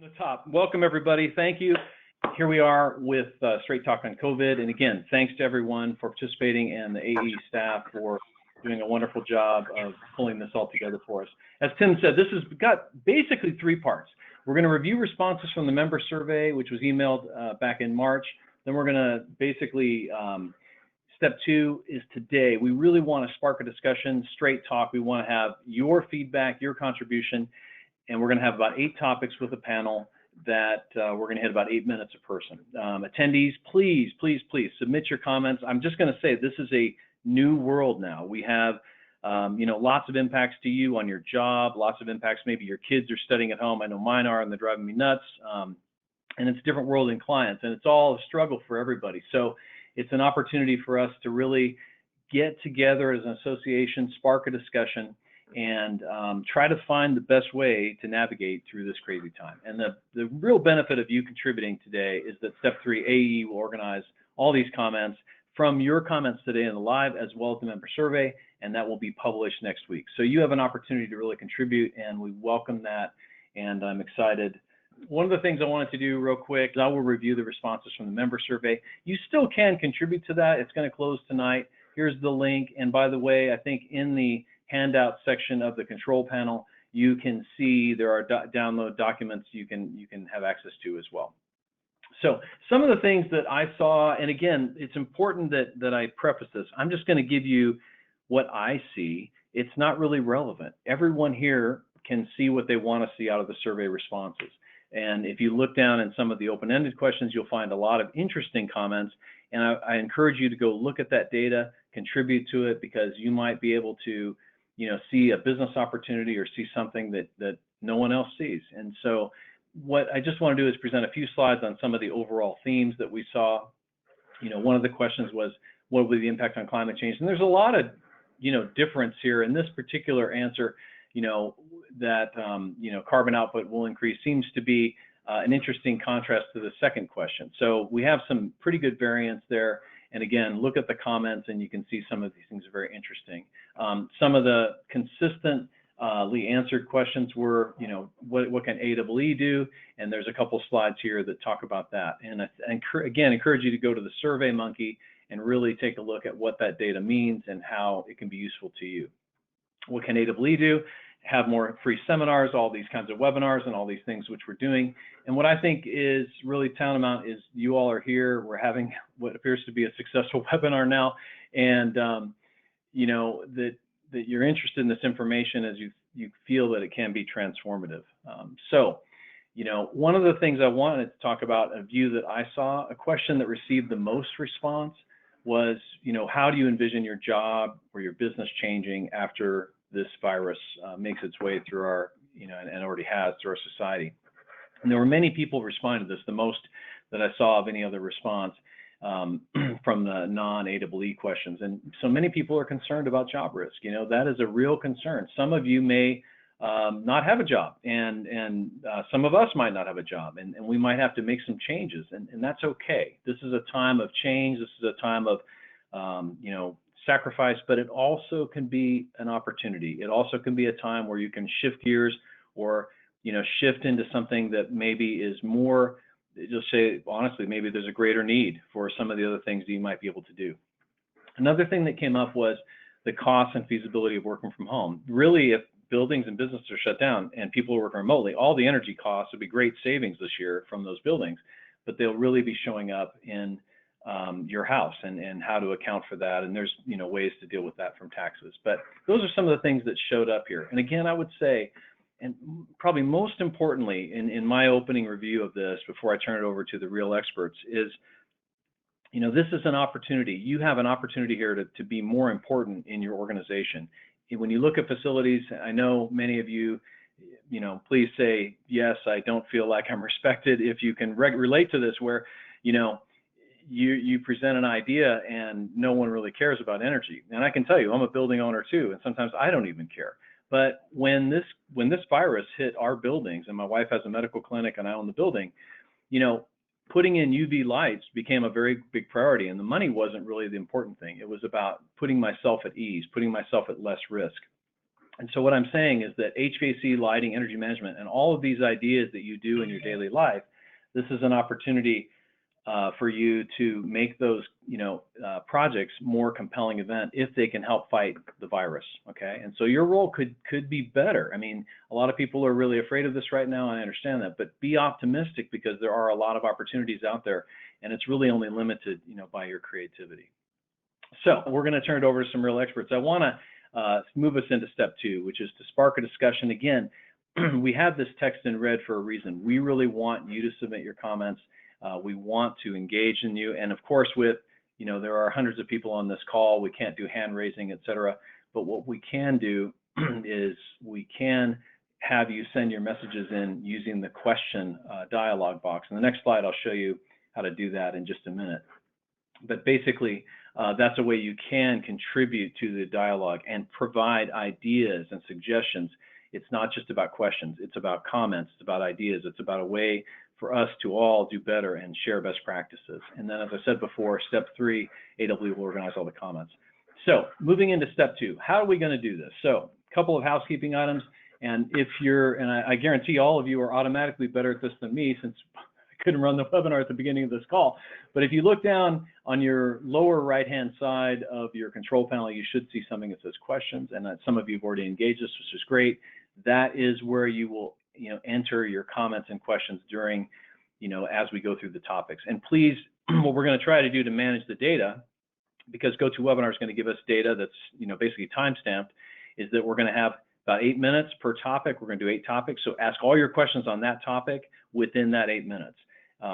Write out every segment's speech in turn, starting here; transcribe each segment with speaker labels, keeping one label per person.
Speaker 1: The top. Welcome, everybody. Thank you. Here we are with Straight Talk on COVID. And again, thanks to everyone for participating and the AEE staff for doing a wonderful job of pulling this all together for us. As Tim said, this has got basically three parts. We're going to review responses from the member survey, which was emailed back in March. Then we're going to basically, step two is today. We really want to spark a discussion, straight talk. We want to have your feedback, your contribution. And we're going to have about 8 topics with a panel that we're going to hit about 8 minutes a person. Attendees, please submit your comments. I'm just going to say this is a new world now. We have, lots of impacts to you on your job, lots of impacts. Maybe your kids are studying at home. I know mine are, and they're driving me nuts. And it's a different world in clients, and it's all a struggle for everybody. So it's an opportunity for us to really get together as an association, spark a discussion, and try to find the best way to navigate through this crazy time. And the real benefit of you contributing today is that step 3, AEE will organize all these comments from your comments today in the live as well as the member survey, and that will be published next week. So you have an opportunity to really contribute, and we welcome that, and I'm excited. One of the things I wanted to do real quick is I will review the responses from the member survey. You still can contribute to that. It's going to close tonight. Here's the link, and by the way, I think in the handout section of the control panel, you can see there are download documents you can have access to as well. So some of the things that I saw, and again, it's important that I preface this. I'm just going to give you what I see. It's not really relevant. Everyone here can see what they want to see out of the survey responses. And if you look down in some of the open-ended questions, you'll find a lot of interesting comments. And I encourage you to go look at that data, contribute to it, because you might be able to see a business opportunity or see something that no one else sees. And so what I just want to do is present a few slides on some of the overall themes that we saw. One of the questions was, what will be the impact on climate change? And there's a lot of, difference here in this particular answer, that, carbon output will increase seems to be an interesting contrast to the second question. So we have some pretty good variance there. And again, look at the comments and you can see some of these things are very interesting. Some of the consistently answered questions were, what can AEE do? And there's a couple slides here that talk about that. And I again, encourage you to go to the SurveyMonkey and really take a look at what that data means and how it can be useful to you. What can AEE do? Have more free seminars, all these kinds of webinars and all these things which we're doing. And what I think is really tantamount is you all are here. We're having what appears to be a successful webinar now. And, that you're interested in this information as you feel that it can be transformative. One of the things I wanted to talk about, a view that I saw, a question that received the most response was, how do you envision your job or your business changing after this virus makes its way through our, and already has through our society? And there were many people responding to this, the most that I saw of any other response from the non-AEE questions. And so many people are concerned about job risk. That is a real concern. Some of you may not have a job, and some of us might not have a job, and we might have to make some changes, and that's okay. This is a time of change. This is a time of, sacrifice, but it also can be an opportunity. It also can be a time where you can shift gears or, shift into something that maybe is more, just say, honestly, maybe there's a greater need for some of the other things that you might be able to do. Another thing that came up was the cost and feasibility of working from home. Really, if buildings and businesses are shut down and people are working remotely, all the energy costs would be great savings this year from those buildings, but they'll really be showing up in your house and how to account for that. And there's, ways to deal with that from taxes. But those are some of the things that showed up here. And again, I would say, and probably most importantly in my opening review of this, before I turn it over to the real experts, is, this is an opportunity. You have an opportunity here to be more important in your organization. When you look at facilities, I know many of you, please say, yes, I don't feel like I'm respected. If you can relate to this, where, you present an idea and no one really cares about energy. And I can tell you, I'm a building owner too, and sometimes I don't even care. But when this virus hit our buildings, and my wife has a medical clinic and I own the building, putting in UV lights became a very big priority, and the money wasn't really the important thing. It was about putting myself at ease, putting myself at less risk. And so what I'm saying is that HVAC, lighting, energy management, and all of these ideas that you do in your daily life, this is an opportunity for you to make those, projects more compelling event if they can help fight the virus. Okay, and so your role could be better. I mean, a lot of people are really afraid of this right now, and I understand that. But be optimistic, because there are a lot of opportunities out there, and it's really only limited, by your creativity. So we're going to turn it over to some real experts. I want to move us into step 2, which is to spark a discussion. Again, we have this text in red for a reason. We really want you to submit your comments. We want to engage in you. And of course, with, there are hundreds of people on this call, we can't do hand raising, et cetera. But what we can do is we can have you send your messages in using the question dialog box. In the next slide, I'll show you how to do that in just a minute. But basically, that's a way you can contribute to the dialogue and provide ideas and suggestions. It's not just about questions, it's about comments, it's about ideas, it's about a way for us to all do better and share best practices. And then, as I said before, step 3, AEE will organize all the comments. So moving into step 2, how are we going to do this? So a couple of housekeeping items. And if you're, and I guarantee all of you are automatically better at this than me, since I couldn't run the webinar at the beginning of this call. But if you look down on your lower right-hand side of your control panel, you should see something that says questions, and some of you have already engaged us, which is great. That is where you will, enter your comments and questions during, as we go through the topics. And please, what we're going to try to do to manage the data, because GoToWebinar is going to give us data that's, basically time-stamped, is that we're going to have about 8 minutes per topic. We're going to do 8 topics. So ask all your questions on that topic within that 8 minutes.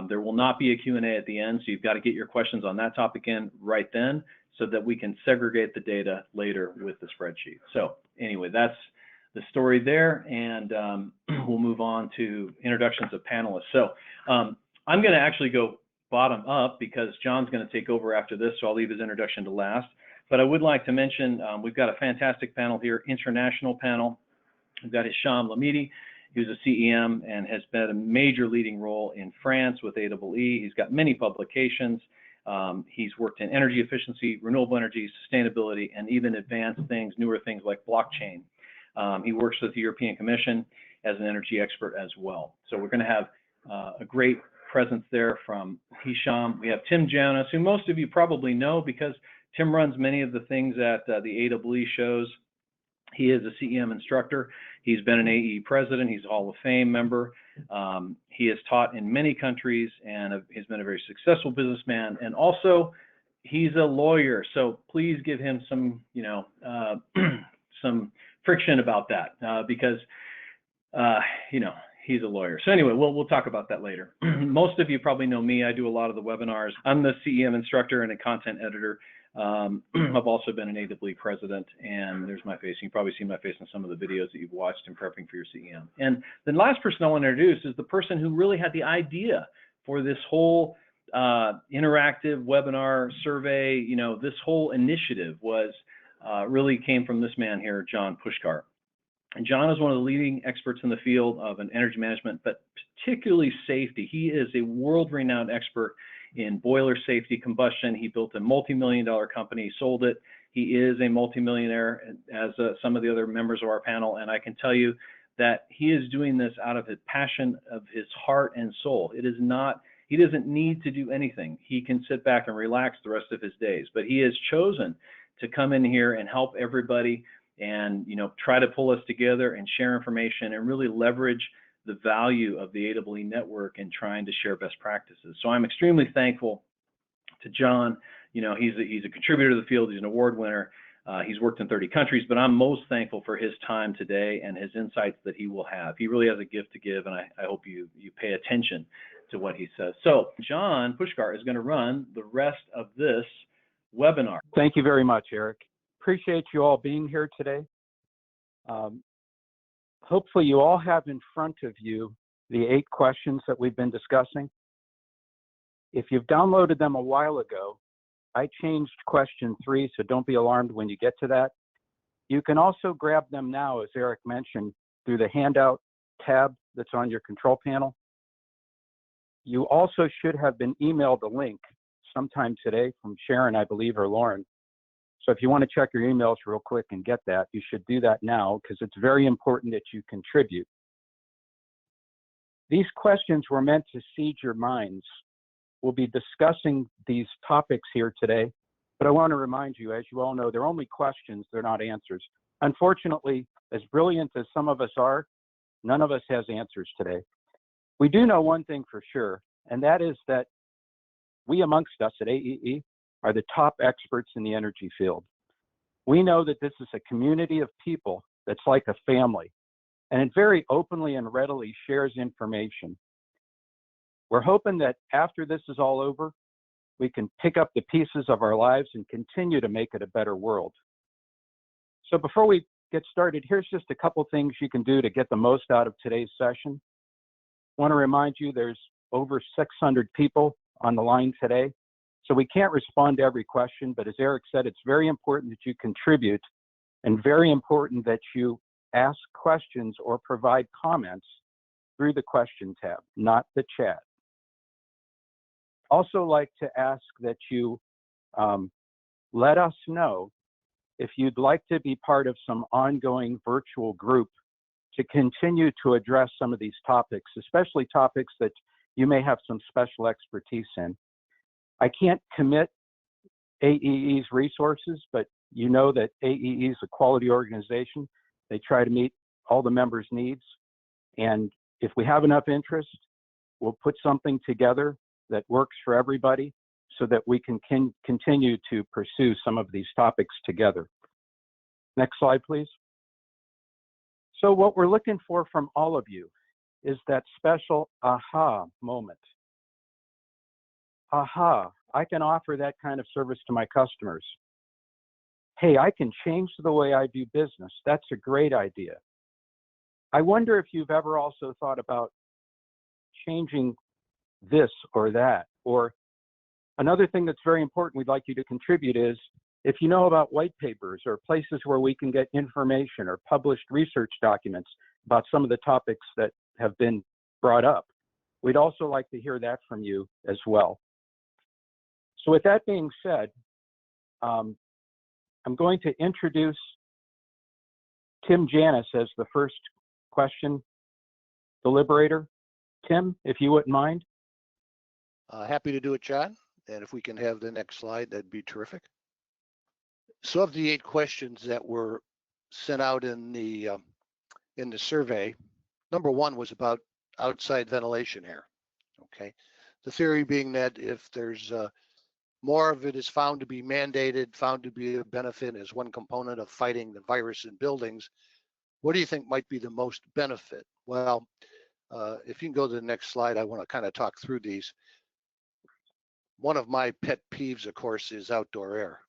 Speaker 1: There will not be a Q&A at the end, so you've got to get your questions on that topic in right then so that we can segregate the data later with the spreadsheet. So anyway, that's the story there, and we'll move on to introductions of panelists. So I'm going to actually go bottom up because John's going to take over after this, so I'll leave his introduction to last. But I would like to mention we've got a fantastic panel here, international panel. We've got Hisham Lamidi, who's a CEM and has been a major leading role in France with AEE. He's got many publications. He's worked in energy efficiency, renewable energy, sustainability, and even advanced things, newer things like blockchain. He works with the European Commission as an energy expert as well. So we're going to have a great presence there from Hisham. We have Tim Jonas, who most of you probably know because Tim runs many of the things at the AEE shows. He is a CEM instructor. He's been an AEE president. He's a Hall of Fame member. He has taught in many countries and he's been a very successful businessman. And also, he's a lawyer. So please give him some, some friction about that because, he's a lawyer. So anyway, we'll talk about that later. Most of you probably know me. I do a lot of the webinars. I'm the CEM instructor and a content editor. I've also been an AEE president, and there's my face. You can probably see my face in some of the videos that you've watched in prepping for your CEM. And the last person I want to introduce is the person who really had the idea for this whole interactive webinar survey. This whole initiative was really came from this man here, John Pushkar. And John is one of the leading experts in the field of energy management, but particularly safety. He is a world-renowned expert in boiler safety combustion. He built a multi-million-dollar company, sold it. He is a multi-millionaire, as some of the other members of our panel, and I can tell you that he is doing this out of his passion of his heart and soul. It is not, he doesn't need to do anything. He can sit back and relax the rest of his days, but he has chosen to come in here and help everybody and try to pull us together and share information and really leverage the value of the AEE network in trying to share best practices. So I'm extremely thankful to John. He's a contributor to the field. He's an award winner. He's worked in 30 countries, but I'm most thankful for his time today and his insights that he will have. He really has a gift to give, and I hope you pay attention to what he says. So John Pushkar is going to run the rest of this webinar.
Speaker 2: Thank you very much, Eric. Appreciate you all being here today. Hopefully you all have in front of you the 8 questions that we've been discussing. If you've downloaded them a while ago, I changed question 3, so don't be alarmed when you get to that. You can also grab them now, as Eric mentioned, through the handout tab that's on your control panel. You also should have been emailed a link sometime today from Sharon, I believe, or Lauren. So if you want to check your emails real quick and get that, you should do that now because it's very important that you contribute. These questions were meant to seed your minds. We'll be discussing these topics here today, but I want to remind you, as you all know, they're only questions, they're not answers. Unfortunately, as brilliant as some of us are, none of us has answers today. We do know one thing for sure, and that is that we amongst us at AEE are the top experts in the energy field. We know that this is a community of people that's like a family, and it very openly and readily shares information. We're hoping that after this is all over, we can pick up the pieces of our lives and continue to make it a better world. So before we get started, here's just a couple things you can do to get the most out of today's session. I want to remind you there's over 600 people on the line today, so we can't respond to every question, but as Eric said, it's very important that you contribute and very important that you ask questions or provide comments through the question tab, not the chat. Also like to ask that you let us know if you'd like to be part of some ongoing virtual group to continue to address some of these topics, especially topics that you may have some special expertise in. I can't commit AEE's resources, but you know that AEE is a quality organization. They try to meet all the members' needs. And if we have enough interest, we'll put something together that works for everybody so that we can continue to pursue some of these topics together. Next slide, please. So what we're looking for from all of you is that special aha moment. Aha, I can offer that kind of service to my customers. Hey, I can change the way I do business. That's a great idea. I wonder if you've ever also thought about changing this or that. Or another thing that's very important we'd like you to contribute is if you know about white papers or places where we can get information or published research documents about some of the topics that have been brought up, we'd also like to hear that from you as well. So with that being said, I'm going to introduce Tim Janis as the first question deliberator. Tim, if you wouldn't mind.
Speaker 3: Happy to do it, John. And if we can have the next slide, that'd be terrific. So of the 8 questions that were sent out in the survey, number 1 was about outside ventilation air. Okay, the theory being that if there's more of it is found to be mandated, found to be a benefit as one component of fighting the virus in buildings, what do you think might be the most benefit? Well, if you can go to the next slide, I want to kind of talk through these. One of my pet peeves, of course, is outdoor air.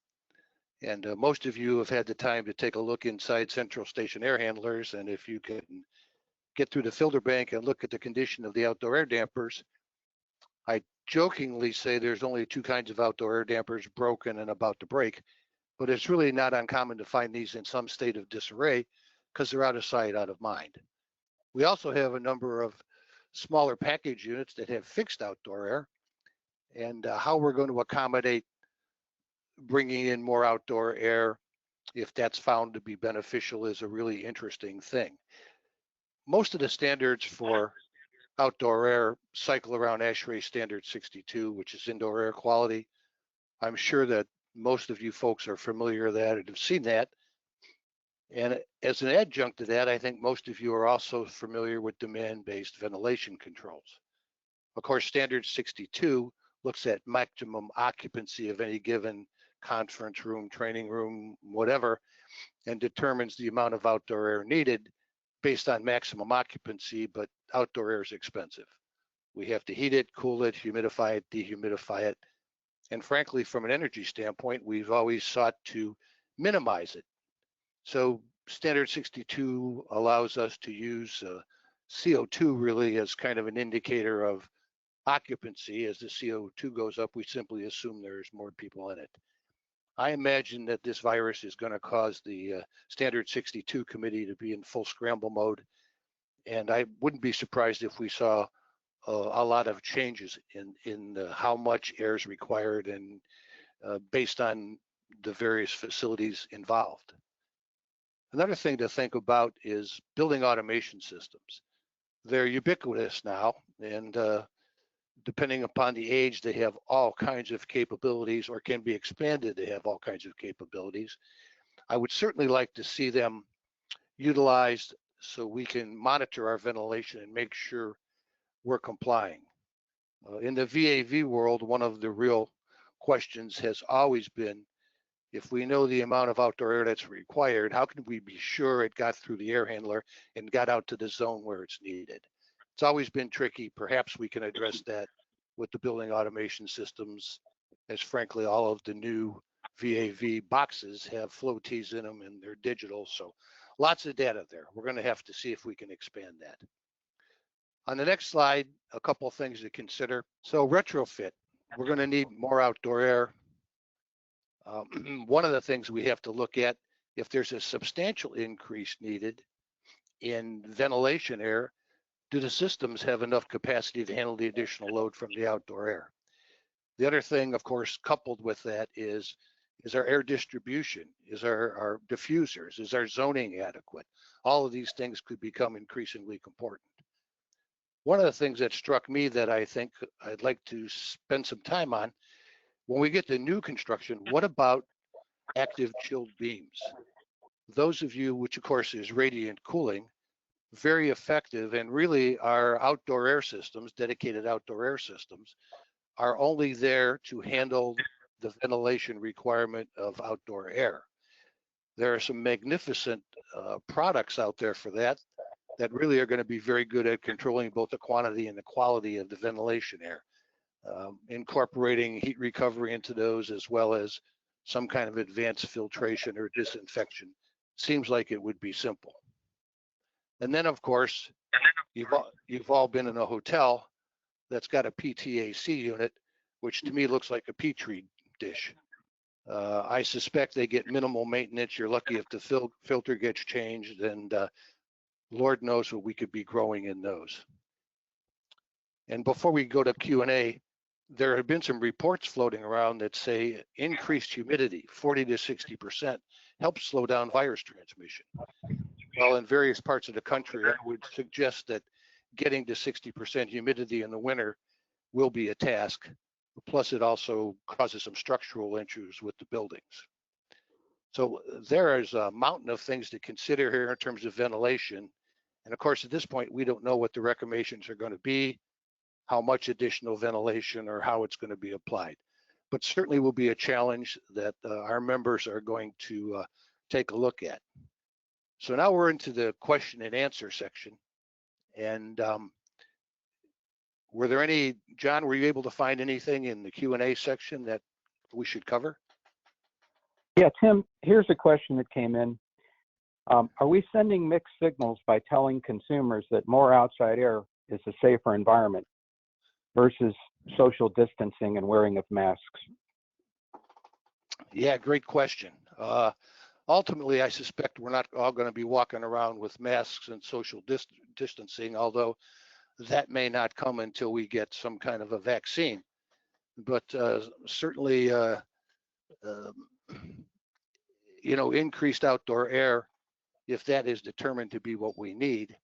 Speaker 3: And most of you have had the time to take a look inside central station air handlers. And if you can get through the filter bank and look at the condition of the outdoor air dampers, I jokingly say there's only 2 kinds of outdoor air dampers, broken and about to break. But it's really not uncommon to find these in some state of disarray because they're out of sight, out of mind. We also have a number of smaller package units that have fixed outdoor air. And how we're going to accommodate bringing in more outdoor air, if that's found to be beneficial, is a really interesting thing. Most of the standards for outdoor air cycle around ASHRAE standard 62, which is indoor air quality. I'm sure that most of you folks are familiar with that and have seen that. And as an adjunct to that, I think most of you are also familiar with demand-based ventilation controls. Of course, standard 62 looks at maximum occupancy of any given conference room, training room, whatever, and determines the amount of outdoor air needed based on maximum occupancy, but outdoor air is expensive. We have to heat it, cool it, humidify it, dehumidify it. And frankly, from an energy standpoint, we've always sought to minimize it. So standard 62 allows us to use CO2 really as kind of an indicator of occupancy. As the CO2 goes up, we simply assume there's more people in it. I imagine that this virus is going to cause the standard 62 committee to be in full scramble mode. And I wouldn't be surprised if we saw a lot of changes in how much air is required and based on the various facilities involved. Another thing to think about is building automation systems. They're ubiquitous now, and depending upon the age, they have all kinds of capabilities or can be expanded to have all kinds of capabilities. I would certainly like to see them utilized so we can monitor our ventilation and make sure we're complying. In the VAV world, one of the real questions has always been, if we know the amount of outdoor air that's required, how can we be sure it got through the air handler and got out to the zone where it's needed? It's always been tricky. Perhaps we can address that with the building automation systems, as frankly, all of the new VAV boxes have floaties in them and they're digital. So lots of data there. We're going to have to see if we can expand that. On the next slide, a couple of things to consider. So retrofit, we're going to need more outdoor air. One of the things we have to look at, if there's a substantial increase needed in ventilation air, do the systems have enough capacity to handle the additional load from the outdoor air? The other thing, of course, coupled with that is our air distribution, is our diffusers, is our zoning adequate? All of these things could become increasingly important. One of the things that struck me that I think I'd like to spend some time on, when we get to new construction, what about active chilled beams? Those of you, which of course is radiant cooling, very effective, and really our outdoor air systems, dedicated outdoor air systems, are only there to handle the ventilation requirement of outdoor air. There are some magnificent products out there for that really are going to be very good at controlling both the quantity and the quality of the ventilation air, incorporating heat recovery into those, as well as some kind of advanced filtration or disinfection. Seems like it would be simple. And then, of course, you've all been in a hotel that's got a PTAC unit, which to me looks like a Petri dish. I suspect they get minimal maintenance. You're lucky if the filter gets changed, and Lord knows what we could be growing in those. And before we go to Q&A, there have been some reports floating around that say increased humidity, 40 to 60%, helps slow down virus transmission. Well, in various parts of the country, I would suggest that getting to 60% humidity in the winter will be a task. Plus, it also causes some structural issues with the buildings. So there is a mountain of things to consider here in terms of ventilation. And of course, at this point, we don't know what the recommendations are going to be, how much additional ventilation or how it's going to be applied. But certainly will be a challenge that our members are going to take a look at. So now we're into the question and answer section. And were there any, John, were you able to find anything in the Q&A section that we should cover?
Speaker 2: Yeah, Tim, here's a question that came in. Are we sending mixed signals by telling consumers that more outside air is a safer environment versus social distancing and wearing of masks?
Speaker 3: Yeah, great question. Ultimately, I suspect we're not all going to be walking around with masks and social distancing, although that may not come until we get some kind of a vaccine. But certainly, you know, increased outdoor air, if that is determined to be what we need,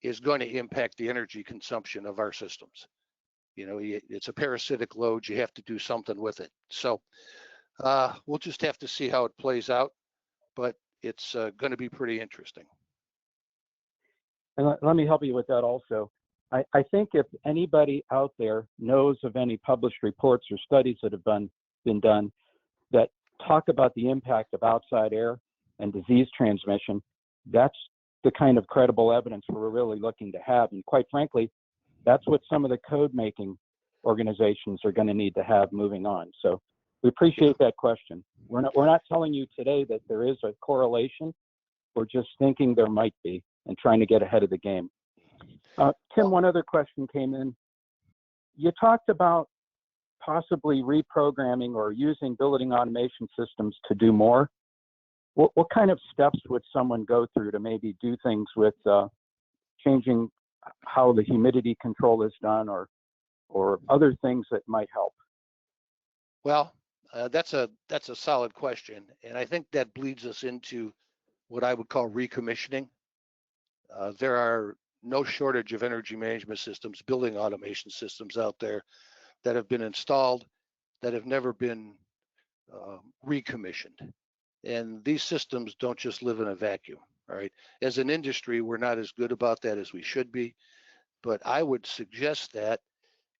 Speaker 3: is going to impact the energy consumption of our systems. You know, it's a parasitic load. You have to do something with it. So we'll just have to see how it plays out, but it's going to be pretty interesting.
Speaker 2: And let me help you with that also. I think if anybody out there knows of any published reports or studies that have been done that talk about the impact of outside air and disease transmission, that's the kind of credible evidence we're really looking to have. And quite frankly, that's what some of the code making organizations are going to need to have moving on. So we appreciate that question. We're not telling you today that there is a correlation. We're just thinking there might be and trying to get ahead of the game. Tim, one other question came in. You talked about possibly reprogramming or using building automation systems to do more. What kind of steps would someone go through to maybe do things with changing how the humidity control is done or other things that might help?
Speaker 3: Well, That's a solid question, and I think that bleeds us into what I would call recommissioning. There are no shortage of energy management systems, building automation systems out there that have been installed that have never been recommissioned. And these systems don't just live in a vacuum, all right? As an industry, we're not as good about that as we should be, but I would suggest that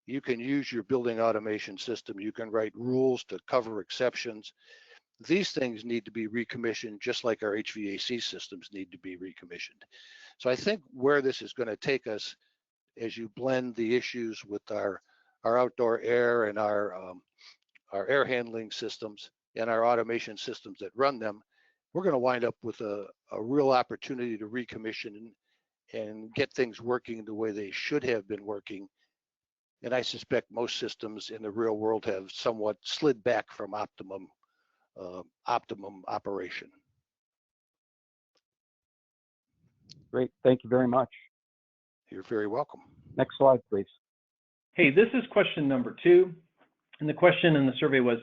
Speaker 3: you can use your building automation system. You can write rules to cover exceptions. These things need to be recommissioned just like our HVAC systems need to be recommissioned. So I think where this is going to take us, as you blend the issues with our outdoor air and our air handling systems and our automation systems that run them, we're going to wind up with a real opportunity to recommission and get things working the way they should have been working. And I suspect most systems in the real world have somewhat slid back from optimum operation.
Speaker 2: Great, thank you very much.
Speaker 3: You're very welcome.
Speaker 2: Next slide, please.
Speaker 1: Hey, this is question number 2. And the question in the survey was,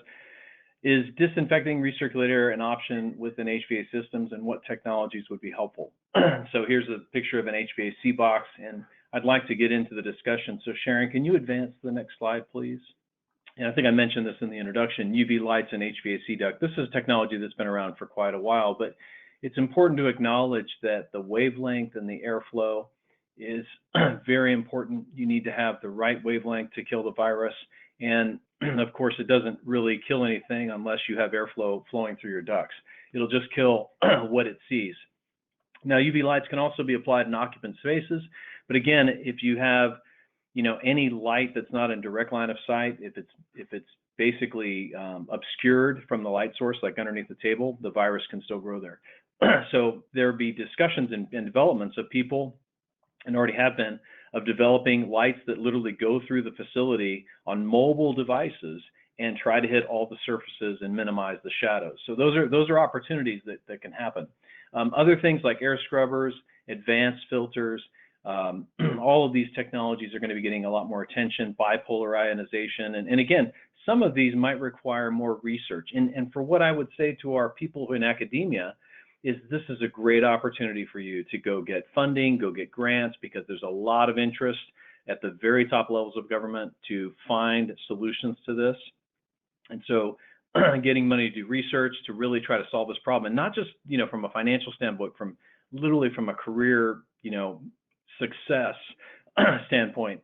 Speaker 1: is disinfecting recirculator an option within HVAC systems, and what technologies would be helpful? So here's a picture of an HVAC box, and I'd like to get into the discussion. So Sharon, can you advance to the next slide, please? And I think I mentioned this in the introduction, UV lights and HVAC duct. This is technology that's been around for quite a while, but it's important to acknowledge that the wavelength and the airflow is very important. You need to have the right wavelength to kill the virus. And of course, it doesn't really kill anything unless you have airflow flowing through your ducts. It'll just kill what it sees. Now, UV lights can also be applied in occupant spaces, but again, if you have, any light that's not in direct line of sight, if it's basically obscured from the light source, like underneath the table, the virus can still grow there. So there'll be discussions and developments of people, and already have been, of developing lights that literally go through the facility on mobile devices and try to hit all the surfaces and minimize the shadows. So those are opportunities that can happen. Other things like air scrubbers, advanced filters, all of these technologies are going to be getting a lot more attention, bipolar ionization. And again, some of these might require more research. And for what I would say to our people in academia is this is a great opportunity for you to go get funding, go get grants, because there's a lot of interest at the very top levels of government to find solutions to this. And so getting money to do research to really try to solve this problem, and not just, from a financial standpoint, from literally from a career, success standpoint,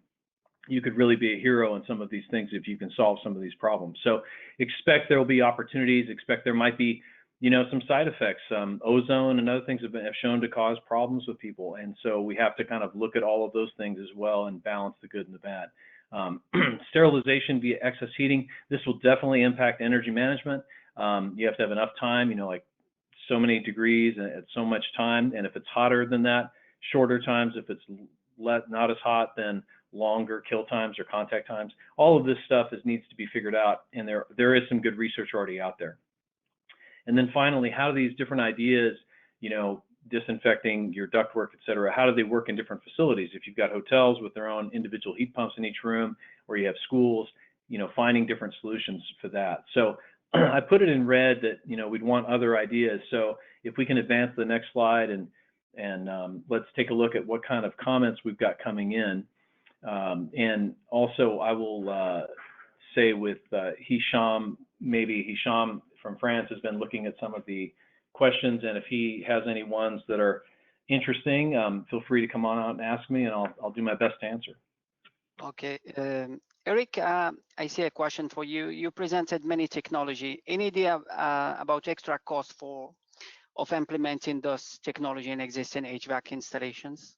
Speaker 1: you could really be a hero in some of these things if you can solve some of these problems. So expect there will be opportunities, expect there might be, some side effects. Ozone and other things have shown to cause problems with people. And so we have to kind of look at all of those things as well and balance the good and the bad. Sterilization via excess heating, this will definitely impact energy management. You have to have enough time, like so many degrees at so much time. And if it's hotter than that, shorter times. If it's not as hot, then longer kill times or contact times. All of this stuff needs to be figured out. And there is some good research already out there. And then finally, how do these different ideas, disinfecting your ductwork, et cetera, how do they work in different facilities? If you've got hotels with their own individual heat pumps in each room, or you have schools, finding different solutions for that. So I put it in red that, we'd want other ideas. So if we can advance to the next slide and let's take a look at what kind of comments we've got coming in. And also I will say with Hisham, maybe Hisham from France has been looking at some of the questions, and if he has any ones that are interesting, feel free to come on out and ask me, and I'll do my best to answer.
Speaker 4: Okay, Eric, I see a question for you. You presented many technology. Any idea about extra cost of implementing those technology in existing HVAC installations?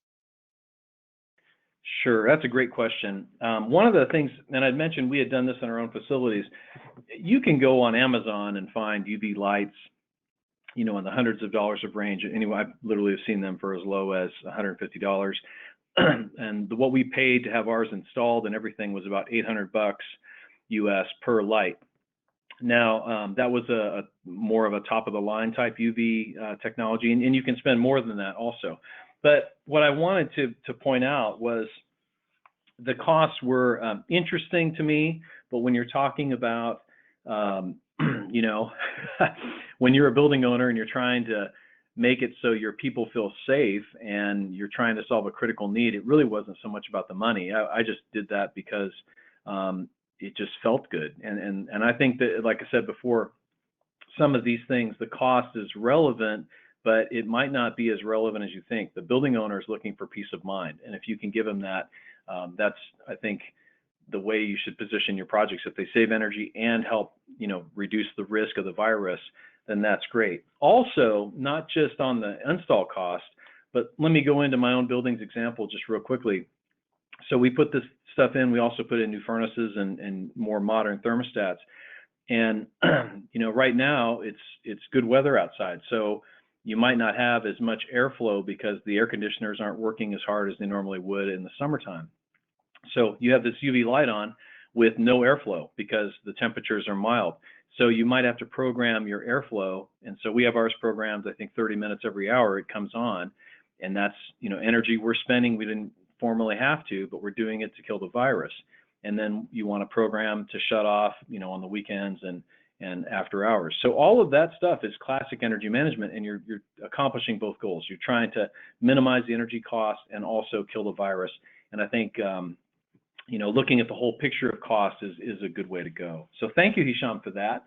Speaker 1: Sure, that's a great question. One of the things, and I'd mentioned we had done this in our own facilities, you can go on Amazon and find UV lights, in the hundreds of dollars of range. Anyway, I've literally have seen them for as low as $150. And what we paid to have ours installed and everything was about $800 US per light. Now, that was a more of a top of the line type UV technology, and you can spend more than that also. But what I wanted to point out was the costs were interesting to me, but when you're talking about you know, when you're a building owner and you're trying to make it so your people feel safe and you're trying to solve a critical need, it really wasn't so much about the money. I just did that because it just felt good. And I think that, like I said before, some of these things, the cost is relevant, but it might not be as relevant as you think. The building owner is looking for peace of mind. And if you can give them that, that's, I think, the way you should position your projects. If they save energy and help, you know, reduce the risk of the virus, then that's great. Also, not just on the install cost, but let me go into my own building's example just real quickly. So we put this stuff in. We also put in new furnaces and more modern thermostats. And you know, right now it's good weather outside, so you might not have as much airflow because the air conditioners aren't working as hard as they normally would in the summertime. So you have this UV light on with no airflow because the temperatures are mild. So you might have to program your airflow. And so we have ours programmed, I think 30 minutes every hour it comes on. And that's, you know, energy we're spending. We didn't formally have to, but we're doing it to kill the virus. And then you want to program to shut off, you know, on the weekends and after hours. So all of that stuff is classic energy management, and you're accomplishing both goals. You're trying to minimize the energy cost and also kill the virus. And I think, you know, looking at the whole picture of cost is a good way to go. So thank you, Hisham, for that.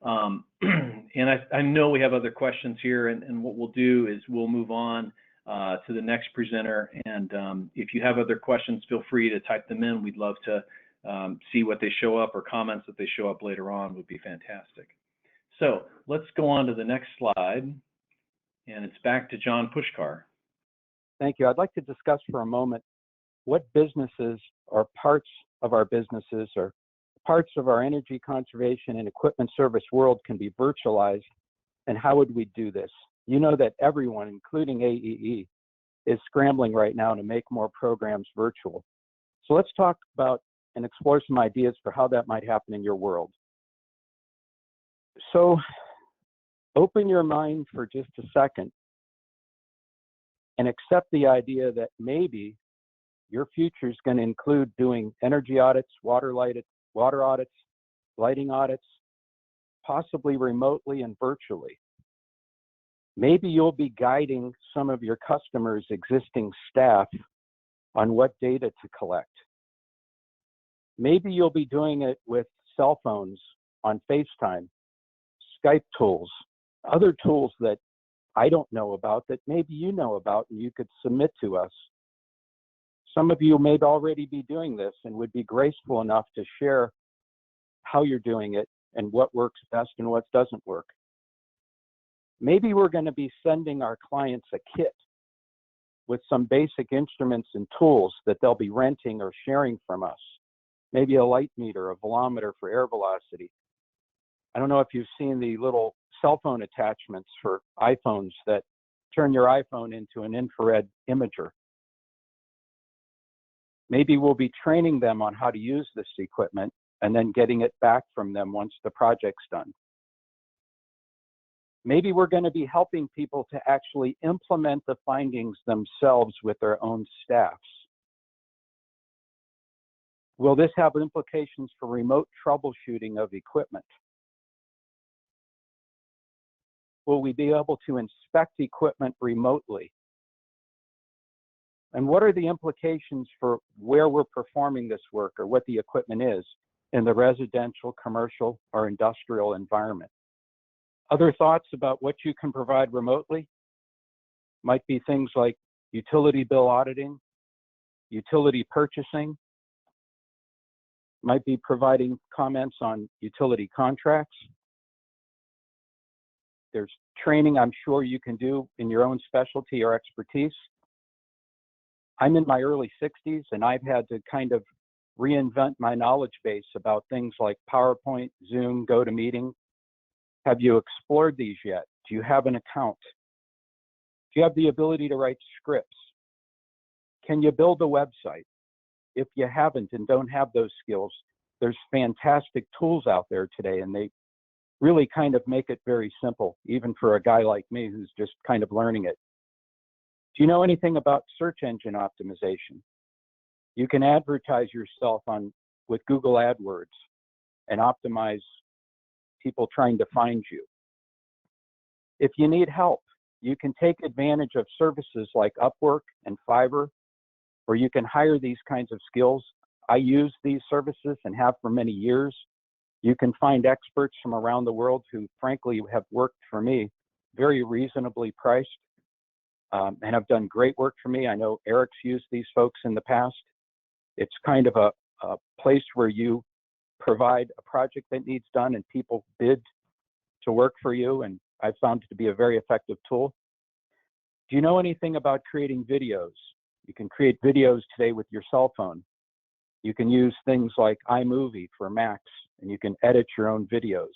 Speaker 1: And I know we have other questions here, and what we'll do is we'll move on to the next presenter. And if you have other questions, feel free to type them in. We'd love to see what they show up, or comments that they show up later on would be fantastic. So let's go on to the next slide. And it's back to John Pushkar.
Speaker 2: Thank you. I'd like to discuss for a moment what businesses or parts of our businesses or parts of our energy conservation and equipment service world can be virtualized, and how would we do this? You know that everyone, including AEE, is scrambling right now to make more programs virtual. So let's talk about and explore some ideas for how that might happen in your world. So open your mind for just a second and accept the idea that maybe your future is going to include doing energy audits, water audits, lighting audits, possibly remotely and virtually. Maybe you'll be guiding some of your customers' existing staff on what data to collect. Maybe you'll be doing it with cell phones on FaceTime, Skype tools, other tools that I don't know about that maybe you know about and you could submit to us. Some of you may already be doing this and would be graceful enough to share how you're doing it and what works best and what doesn't work. Maybe we're going to be sending our clients a kit with some basic instruments and tools that they'll be renting or sharing from us. Maybe a light meter, a velometer for air velocity. I don't know if you've seen the little cell phone attachments for iPhones that turn your iPhone into an infrared imager. Maybe we'll be training them on how to use this equipment and then getting it back from them once the project's done. Maybe we're going to be helping people to actually implement the findings themselves with their own staffs. Will this have implications for remote troubleshooting of equipment? Will we be able to inspect equipment remotely? And what are the implications for where we're performing this work or what the equipment is in the residential, commercial, or industrial environment? Other thoughts about what you can provide remotely might be things like utility bill auditing, utility purchasing, might be providing comments on utility contracts. There's training I'm sure you can do in your own specialty or expertise. I'm in my early 60s and I've had to kind of reinvent my knowledge base about things like PowerPoint, Zoom, GoToMeeting. Have you explored these yet? Do you have an account? Do you have the ability to write scripts? Can you build a website? If you haven't and don't have those skills, there's fantastic tools out there today, and they really kind of make it very simple, even for a guy like me who's just kind of learning it. Do you know anything about search engine optimization? You can advertise yourself with Google AdWords and optimize people trying to find you. If you need help, you can take advantage of services like Upwork and Fiverr, where you can hire these kinds of skills. I use these services and have for many years. You can find experts from around the world who, frankly, have worked for me very reasonably priced and have done great work for me. I know Eric's used these folks in the past. It's kind of a place where you provide a project that needs done and people bid to work for you, and I've found it to be a very effective tool. Do you know anything about creating videos? You can create videos today with your cell phone. You can use things like iMovie for Macs, and you can edit your own videos.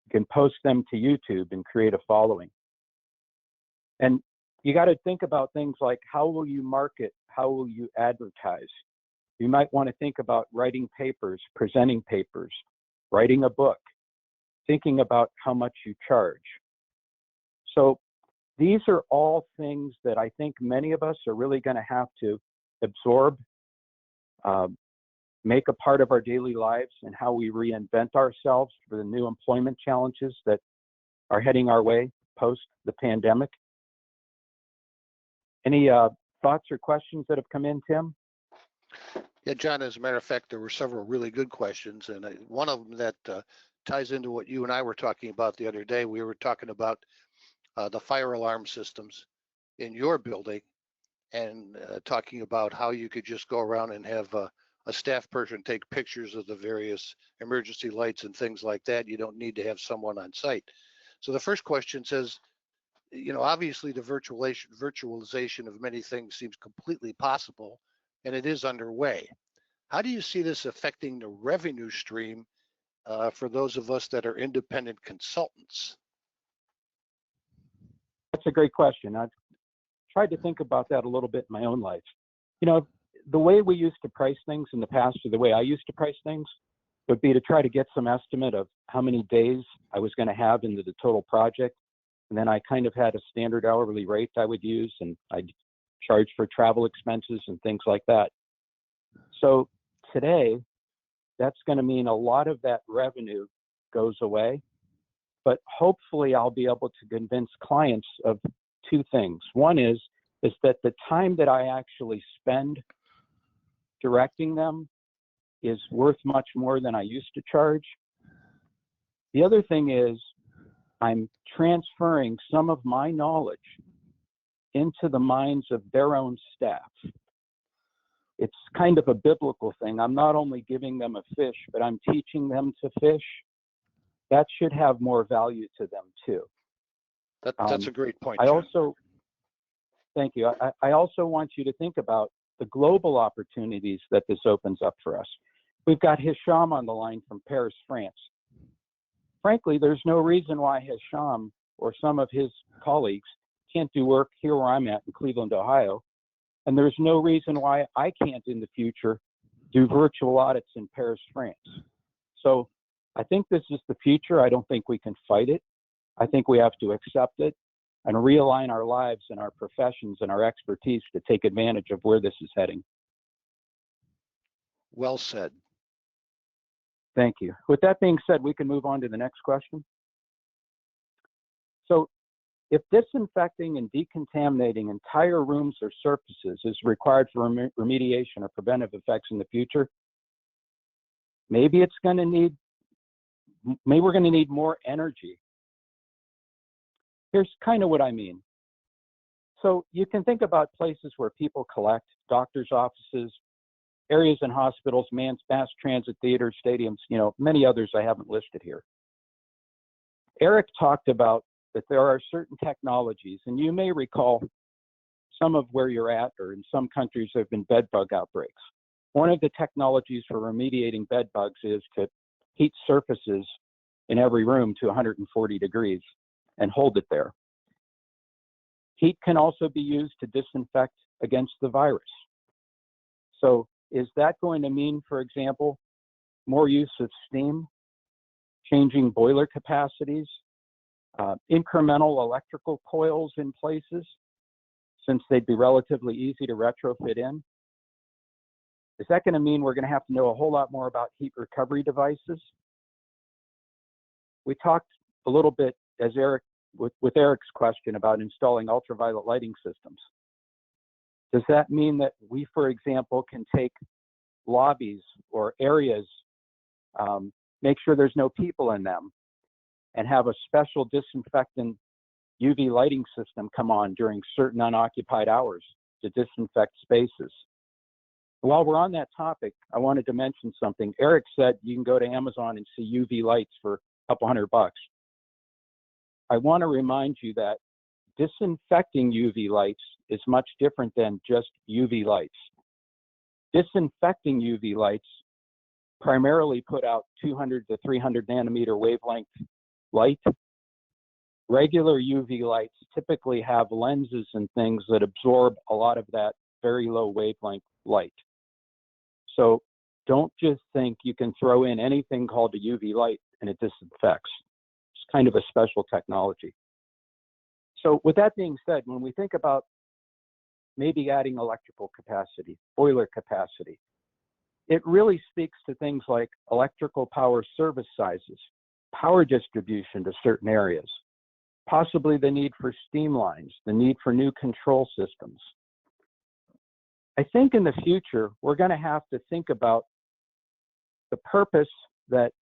Speaker 2: You can post them to YouTube and create a following. And you got to think about things like, how will you market? How will you advertise? You might want to think about writing papers, presenting papers, writing a book, thinking about how much you charge. So these are all things that I think many of us are really going to have to absorb, make a part of our daily lives, and how we reinvent ourselves for the new employment challenges that are heading our way post the pandemic. Any thoughts or questions that have come in, Tim?
Speaker 3: Yeah, John, as a matter of fact, there were several really good questions, and one of them that ties into what you and I were talking about the other day. We were talking about the fire alarm systems in your building, and talking about how you could just go around and have a staff person take pictures of the various emergency lights and things like that. You don't need to have someone on site. So the first question says, you know, obviously the virtualization of many things seems completely possible, and it is underway. How do you see this affecting the revenue stream for those of us that are independent consultants?
Speaker 2: That's a great question. I've tried to think about that a little bit in my own life. You know, the way we used to price things in the past, or the way I used to price things, would be to try to get some estimate of how many days I was going to have into the total project. And then I kind of had a standard hourly rate I would use, and I'd charge for travel expenses and things like that. So today, that's going to mean a lot of that revenue goes away. But hopefully I'll be able to convince clients of two things. One is that the time that I actually spend directing them is worth much more than I used to charge. The other thing is I'm transferring some of my knowledge into the minds of their own staff. It's kind of a biblical thing. I'm not only giving them a fish, but I'm teaching them to fish. That should have more value to them too.
Speaker 3: That's a great point.
Speaker 2: Thank you. I also want you to think about the global opportunities that this opens up for us. We've got Hisham on the line from Paris, France. Frankly, there's no reason why Hisham or some of his colleagues can't do work here where I'm at in Cleveland, Ohio. And there's no reason why I can't in the future do virtual audits in Paris, France. So I think this is the future. I don't think we can fight it. I think we have to accept it and realign our lives and our professions and our expertise to take advantage of where this is heading.
Speaker 3: Well said.
Speaker 2: Thank you. With that being said, we can move on to the next question. So if disinfecting and decontaminating entire rooms or surfaces is required for remediation or preventive effects in the future, maybe we're going to need more energy. Here's kind of what I mean. So you can think about places where people collect, doctors' offices, areas in hospitals, mass transit, theaters, stadiums, you know, many others I haven't listed here. Eric talked about that there are certain technologies, and you may recall some of where you're at, or in some countries there have been bed bug outbreaks. One of the technologies for remediating bed bugs is to heat surfaces in every room to 140 degrees and hold it there. Heat can also be used to disinfect against the virus. So is that going to mean, for example, more use of steam, changing boiler capacities, incremental electrical coils in places, since they'd be relatively easy to retrofit in? Is that going to mean we're going to have to know a whole lot more about heat recovery devices? we talked a little bit as with Eric's question about installing ultraviolet lighting systems. Does that mean that we, for example, can take lobbies or areas, make sure there's no people in them, and have a special disinfectant UV lighting system come on during certain unoccupied hours to disinfect spaces? While we're on that topic, I wanted to mention something. Eric said you can go to Amazon and see UV lights for a couple $100. I want to remind you that disinfecting UV lights is much different than just UV lights. Disinfecting UV lights primarily put out 200 to 300 nanometer wavelength light. Regular UV lights typically have lenses and things that absorb a lot of that very low wavelength light. So don't just think you can throw in anything called a UV light and it disinfects. It's kind of a special technology. So with that being said, when we think about maybe adding electrical capacity, boiler capacity, it really speaks to things like electrical power service sizes, power distribution to certain areas, possibly the need for steam lines, the need for new control systems. I think in the future, we're going to have to think about the purpose that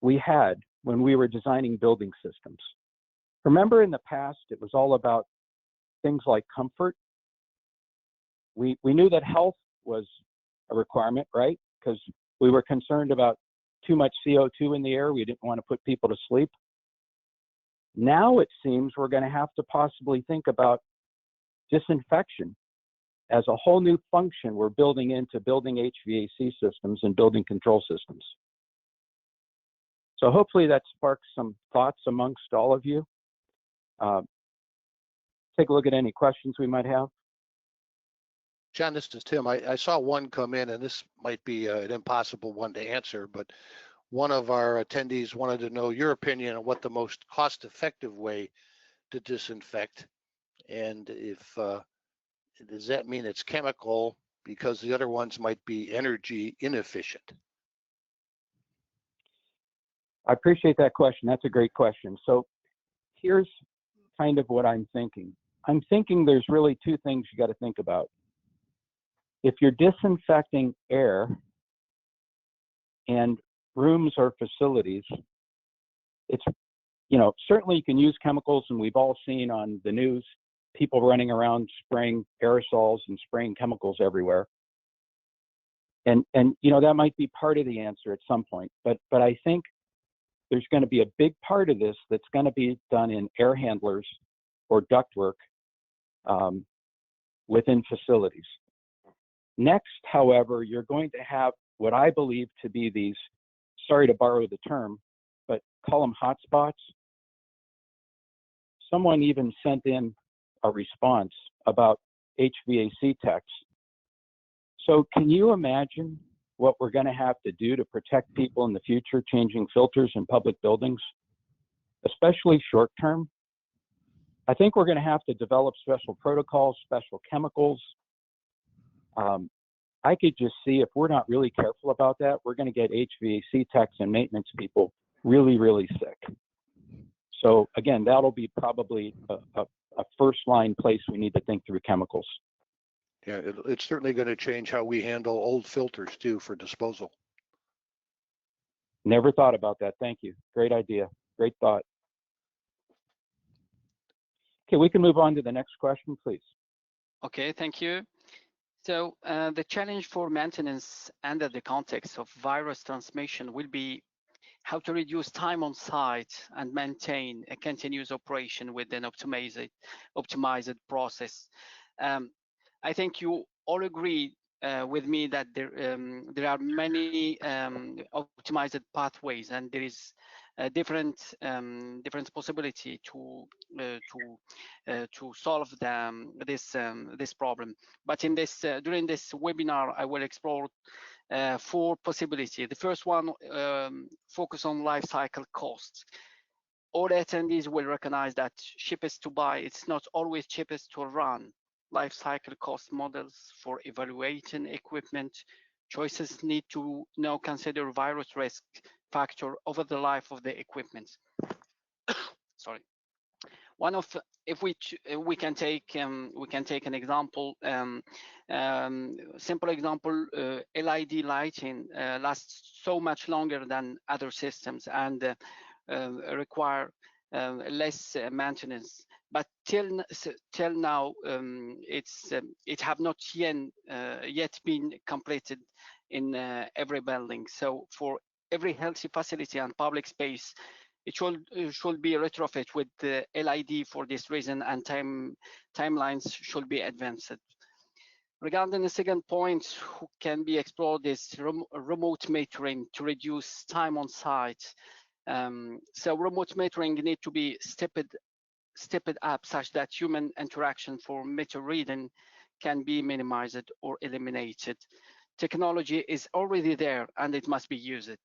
Speaker 2: we had when we were designing building systems. Remember in the past, it was all about things like comfort. We knew that health was a requirement, right? Because we were concerned about too much CO2 in the air. We didn't want to put people to sleep. Now it seems we're going to have to possibly think about disinfection as a whole new function we're building into building HVAC systems and building control systems. So hopefully that sparks some thoughts amongst all of you. Take a look at any questions we might have.
Speaker 3: John, this is Tim. I saw one come in, and this might be an impossible one to answer, but one of our attendees wanted to know your opinion on what the most cost-effective way to disinfect, and if does that mean it's chemical because the other ones might be energy inefficient?
Speaker 2: I appreciate that question. That's a great question. So here's kind of what I'm thinking. I'm thinking there's really two things you got to think about. If you're disinfecting air and rooms or facilities, it's, certainly you can use chemicals, and we've all seen on the news people running around spraying aerosols and spraying chemicals everywhere. And that might be part of the answer at some point, but I think there's going to be a big part of this that's going to be done in air handlers or ductwork within facilities. Next, however, you're going to have what I believe to be these, sorry to borrow the term, but call them hotspots. Someone even sent in a response about HVAC techs. So can you imagine what we're going to have to do to protect people in the future, changing filters in public buildings, especially short term? I think we're going to have to develop special protocols, special chemicals. I could just see if we're not really careful about that, we're going to get HVAC techs and maintenance people really, really sick. So again, that'll be probably a first line place we need to think through chemicals.
Speaker 3: Yeah, it's certainly going to change how we handle old filters too for disposal.
Speaker 2: Never thought about that. Thank you. Great idea. Great thought. Okay, we can move on to the next question, please.
Speaker 4: Okay, thank you. So the challenge for maintenance under the context of virus transmission will be how to reduce time on site and maintain a continuous operation with an optimized process. I think you all agree with me that there are many optimized pathways, and there is a different possibility to solve this problem. But in this during this webinar, I will explore 4 possibilities. The first one focus on life cycle costs. All attendees will recognize that cheapest to buy, it's not always cheapest to run. Life cycle cost models for evaluating equipment choices need to now consider virus risk, factor over the life of the equipment. Sorry. One of, if we can take an example, simple example, LED lighting lasts so much longer than other systems and require less maintenance. But till now, it have not yet been completed in every building. So for every healthy facility and public space, it should be retrofit with the LED for this reason, and timelines should be advanced. Regarding the second point, who can be explored is remote metering to reduce time on site. So remote metering need to be stepped up such that human interaction for meter reading can be minimized or eliminated. Technology is already there and it must be used.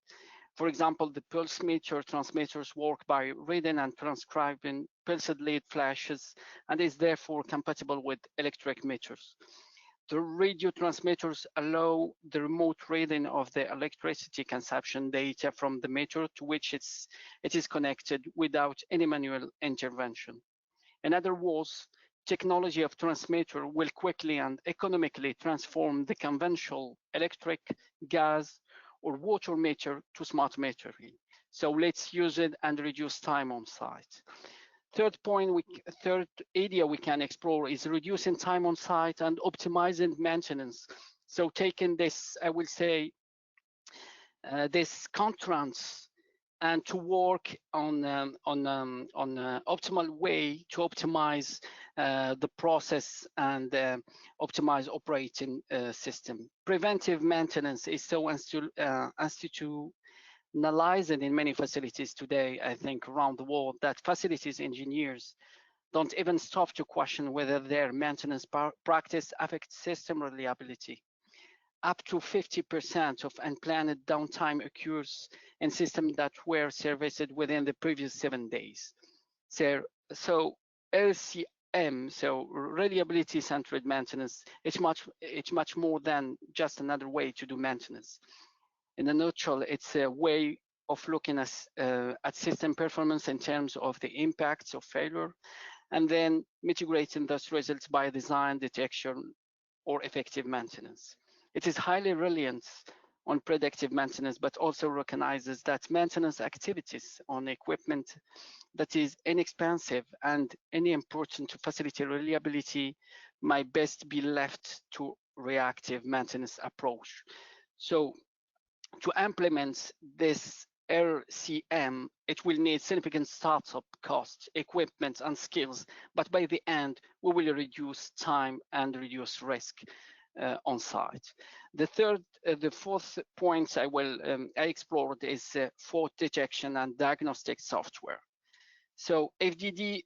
Speaker 4: For example, the pulse meter transmitters work by reading and transcribing pulsed lead flashes and is therefore compatible with electric meters. The radio transmitters allow the remote reading of the electricity consumption data from the meter to which it is connected without any manual intervention. In other words, technology of transmitter will quickly and economically transform the conventional electric, gas, or water meter to smart metering. So let's use it and reduce time on site. Third area we can explore is reducing time on site and optimizing maintenance. So taking this, I will say, this contrast and to work on optimal way to optimize the process and optimize operating system. Preventive maintenance is so institutionalized in many facilities today, I think, around the world, that facilities engineers don't even stop to question whether their maintenance practice affects system reliability. Up to 50% of unplanned downtime occurs in systems that were serviced within the previous 7 days. So RCM, so reliability-centered maintenance, it's much more than just another way to do maintenance. In a nutshell, it's a way of looking at system performance in terms of the impacts of failure, and then mitigating those results by design, detection, or effective maintenance. It is highly reliant on predictive maintenance, but also recognizes that maintenance activities on equipment that is inexpensive and unimportant to facility reliability might best be left to reactive maintenance approach. So to implement this RCM, it will need significant startup costs, equipment, and skills, but by the end, we will reduce time and reduce risk on site. The fourth point I explored is fault detection and diagnostic software. So FDD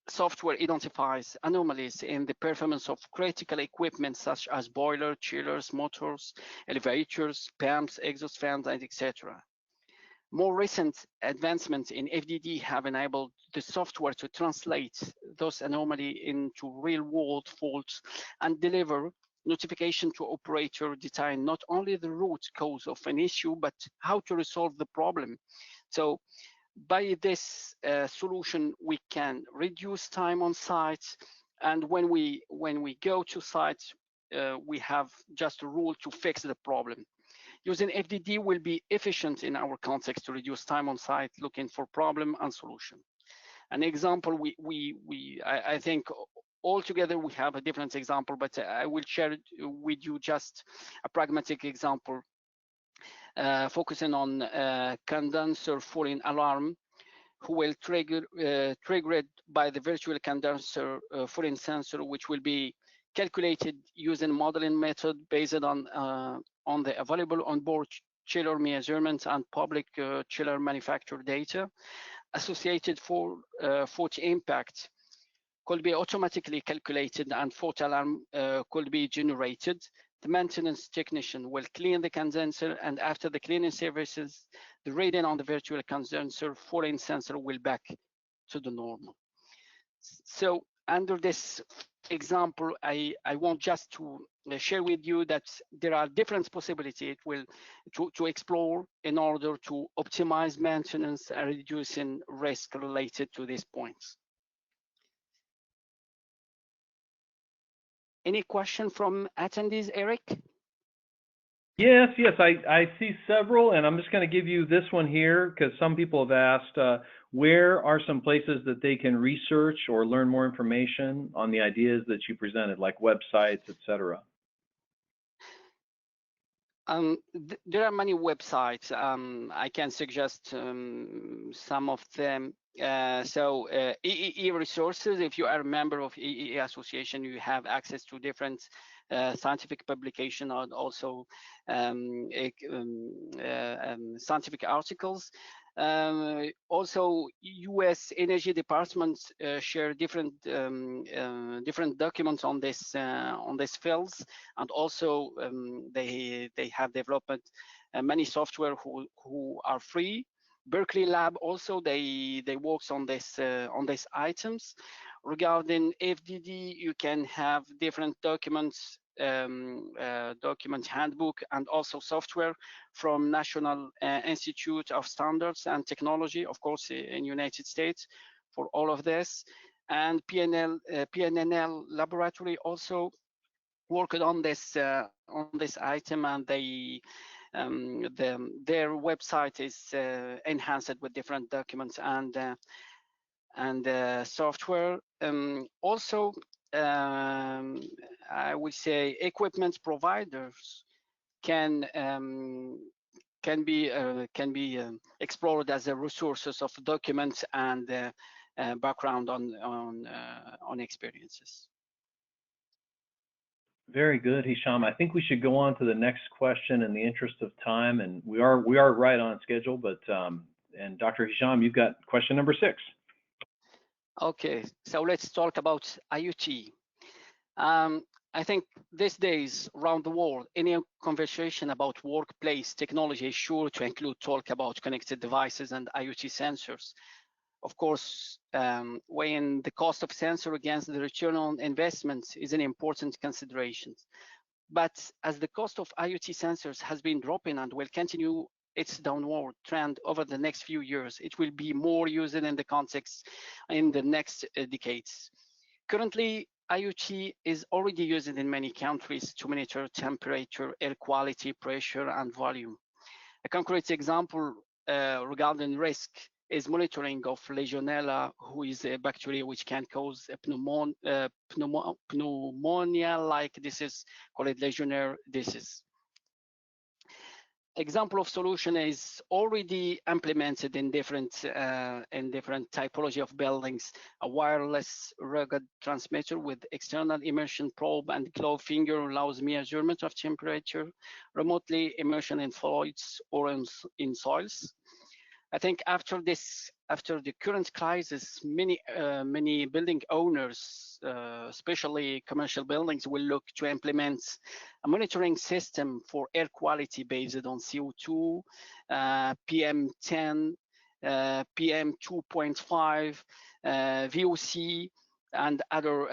Speaker 4: software identifies anomalies in the performance of critical equipment such as boilers, chillers, motors, elevators, pumps, exhaust fans, and etc. More recent advancements in FDD have enabled the software to translate those anomalies into real-world faults and deliver notification to operator detailing not only the root cause of an issue, but how to resolve the problem. So by this solution, we can reduce time on site, and when we go to site, we have just a rule to fix the problem. Using FDD will be efficient in our context to reduce time on site, looking for problem and solution. An example, I think altogether we have a different example, but I will share with you just a pragmatic example, focusing on condenser falling alarm, who will triggered by the virtual condenser falling sensor, which will be calculated using modeling method based on the available onboard chiller measurements and public chiller manufacturer data. Associated fault impact could be automatically calculated and fault alarm could be generated. The maintenance technician will clean the condenser, and after the cleaning services, the reading on the virtual condenser falling sensor will back to the normal. So under this example, I want just to share with you that there are different possibilities to explore in order to optimize maintenance and reducing risk related to these points. Any question from attendees, Eric?
Speaker 1: Yes, I see several, and I'm just going to give you this one here because some people have asked, where are some places that they can research or learn more information on the ideas that you presented, like websites, etc.?
Speaker 4: There are many websites. I can suggest some of them. AEE resources, if you are a member of AEE association, you have access to different scientific publication and also scientific articles. Also, U.S. Energy departments share different documents on this fields, and also they have developed many software who are free. Berkeley Lab also they works on these items. Regarding FDD, you can have different documents, document handbook, and also software from National Institute of Standards and Technology, of course, in United States, for all of this. And PNNL laboratory also worked on this item, and their website is enhanced with different documents and software. Also, I would say equipment providers can be explored as a resources of documents and background on experiences.
Speaker 1: Very good, Hisham. I think we should go on to the next question in the interest of time, and we are right on schedule. But and Dr. Hisham, you've got question number 6.
Speaker 4: Okay, so let's talk about IoT. I think these days around the world, any conversation about workplace technology is sure to include talk about connected devices and IoT sensors. Of course, weighing the cost of sensor against the return on investment is an important consideration. But as the cost of IoT sensors has been dropping and will continue its downward trend over the next few years, it will be more used in the context in the next decades. Currently, IoT is already used in many countries to monitor temperature, air quality, pressure, and volume. A concrete example regarding risk is monitoring of Legionella, who is a bacteria which can cause a pneumonia-like disease called Legionnaire disease. Example of solution is already implemented in different typology of buildings. A wireless rugged transmitter with external immersion probe and glove finger allows measurement of temperature, remotely immersion in fluids or in soils. I think after the current crisis, many building owners, especially commercial buildings, will look to implement a monitoring system for air quality based on CO2, PM10, PM2.5, VOC, and other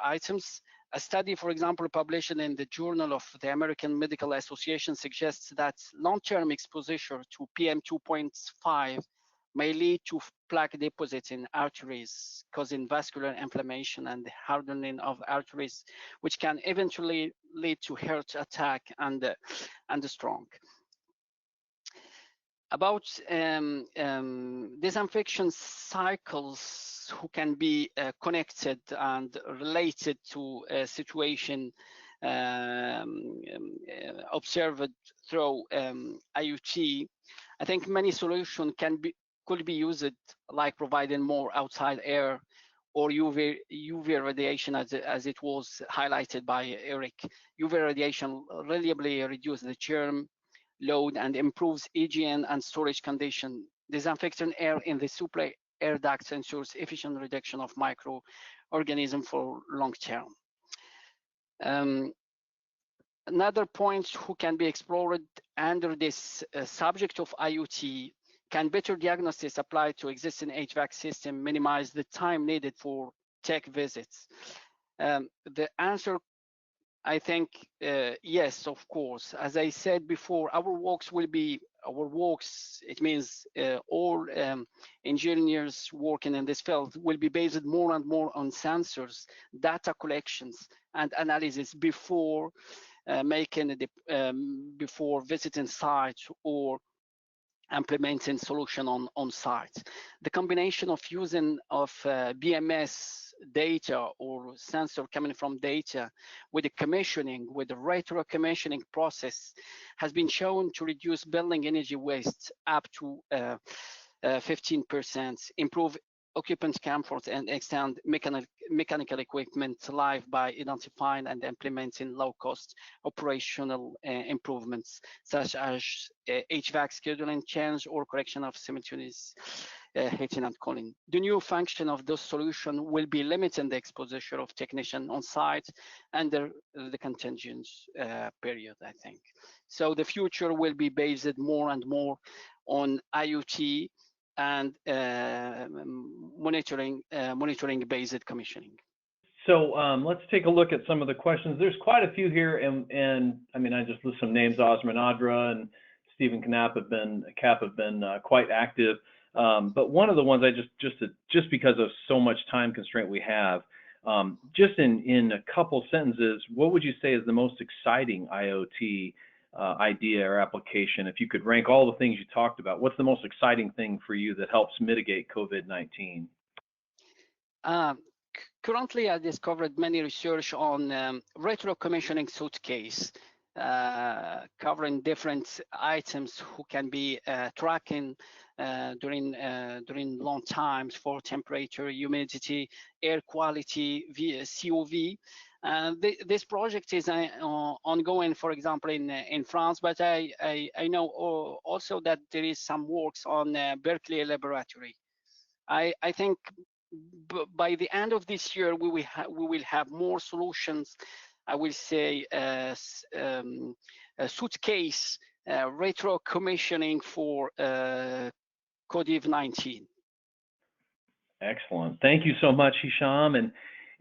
Speaker 4: items. A study, for example, published in the Journal of the American Medical Association suggests that long-term exposure to PM2.5 may lead to plaque deposits in arteries, causing vascular inflammation and hardening of arteries, which can eventually lead to heart attack and stroke. About disinfection cycles who can be connected and related to a situation observed through IoT, I think many solutions could be used, like providing more outside air or UV radiation, as it was highlighted by Eric. UV radiation reliably reduces the germ load and improves hygiene and storage condition. Disinfecting air in the supply air ducts ensures efficient reduction of microorganisms for long term. Another point who can be explored under this subject of IoT: can better diagnosis applied to existing HVAC system minimize the time needed for tech visits? The answer, I think, yes, of course. As I said before, our works, it means all engineers working in this field will be based more and more on sensors, data collections, and analysis before before visiting sites or implementing solution on site. The combination of using of BMS data or sensor coming from data with the commissioning, with the retro commissioning process, has been shown to reduce building energy waste up to 15%, improve occupant comfort, and extend mechanical equipment life by identifying and implementing low-cost operational improvements, such as HVAC scheduling change or correction of simultaneous heating and cooling. The new function of this solution will be limiting the exposure of technicians on site under the contingent period, I think. So the future will be based more and more on IoT and monitoring-based commissioning.
Speaker 1: So let's take a look at some of the questions. There's quite a few here, and I mean, I just list some names. Osman Adra and Stephen Knapp have been quite active. But one of the ones I just because of so much time constraint we have, just in a couple sentences, what would you say is the most exciting IoT idea or application? If you could rank all the things you talked about, what's the most exciting thing for you that helps mitigate COVID-19?
Speaker 4: Currently, I discovered many research on retro commissioning suitcase, covering different items who can be tracking during long times for temperature, humidity, air quality, COV. This project is ongoing, for example, in France, but I know also that there is some works on Berkeley Laboratory. I think by the end of this year, we will have more solutions. I will say a suitcase retro commissioning for COVID-19.
Speaker 1: Excellent. Thank you so much, Hisham.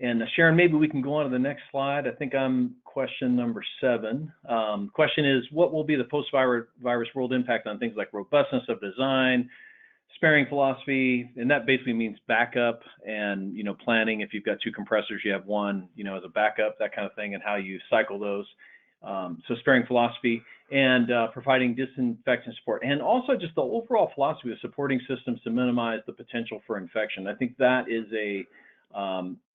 Speaker 1: And Sharon, maybe we can go on to the next slide. I think I'm question number 7. Question is, what will be the post-virus world impact on things like robustness of design, sparing philosophy, and that basically means backup and, you know, planning. If you've got 2 compressors, you have one, you know, as a backup, that kind of thing, and how you cycle those. So sparing philosophy and providing disinfectant support, and also just the overall philosophy of supporting systems to minimize the potential for infection. I think that is a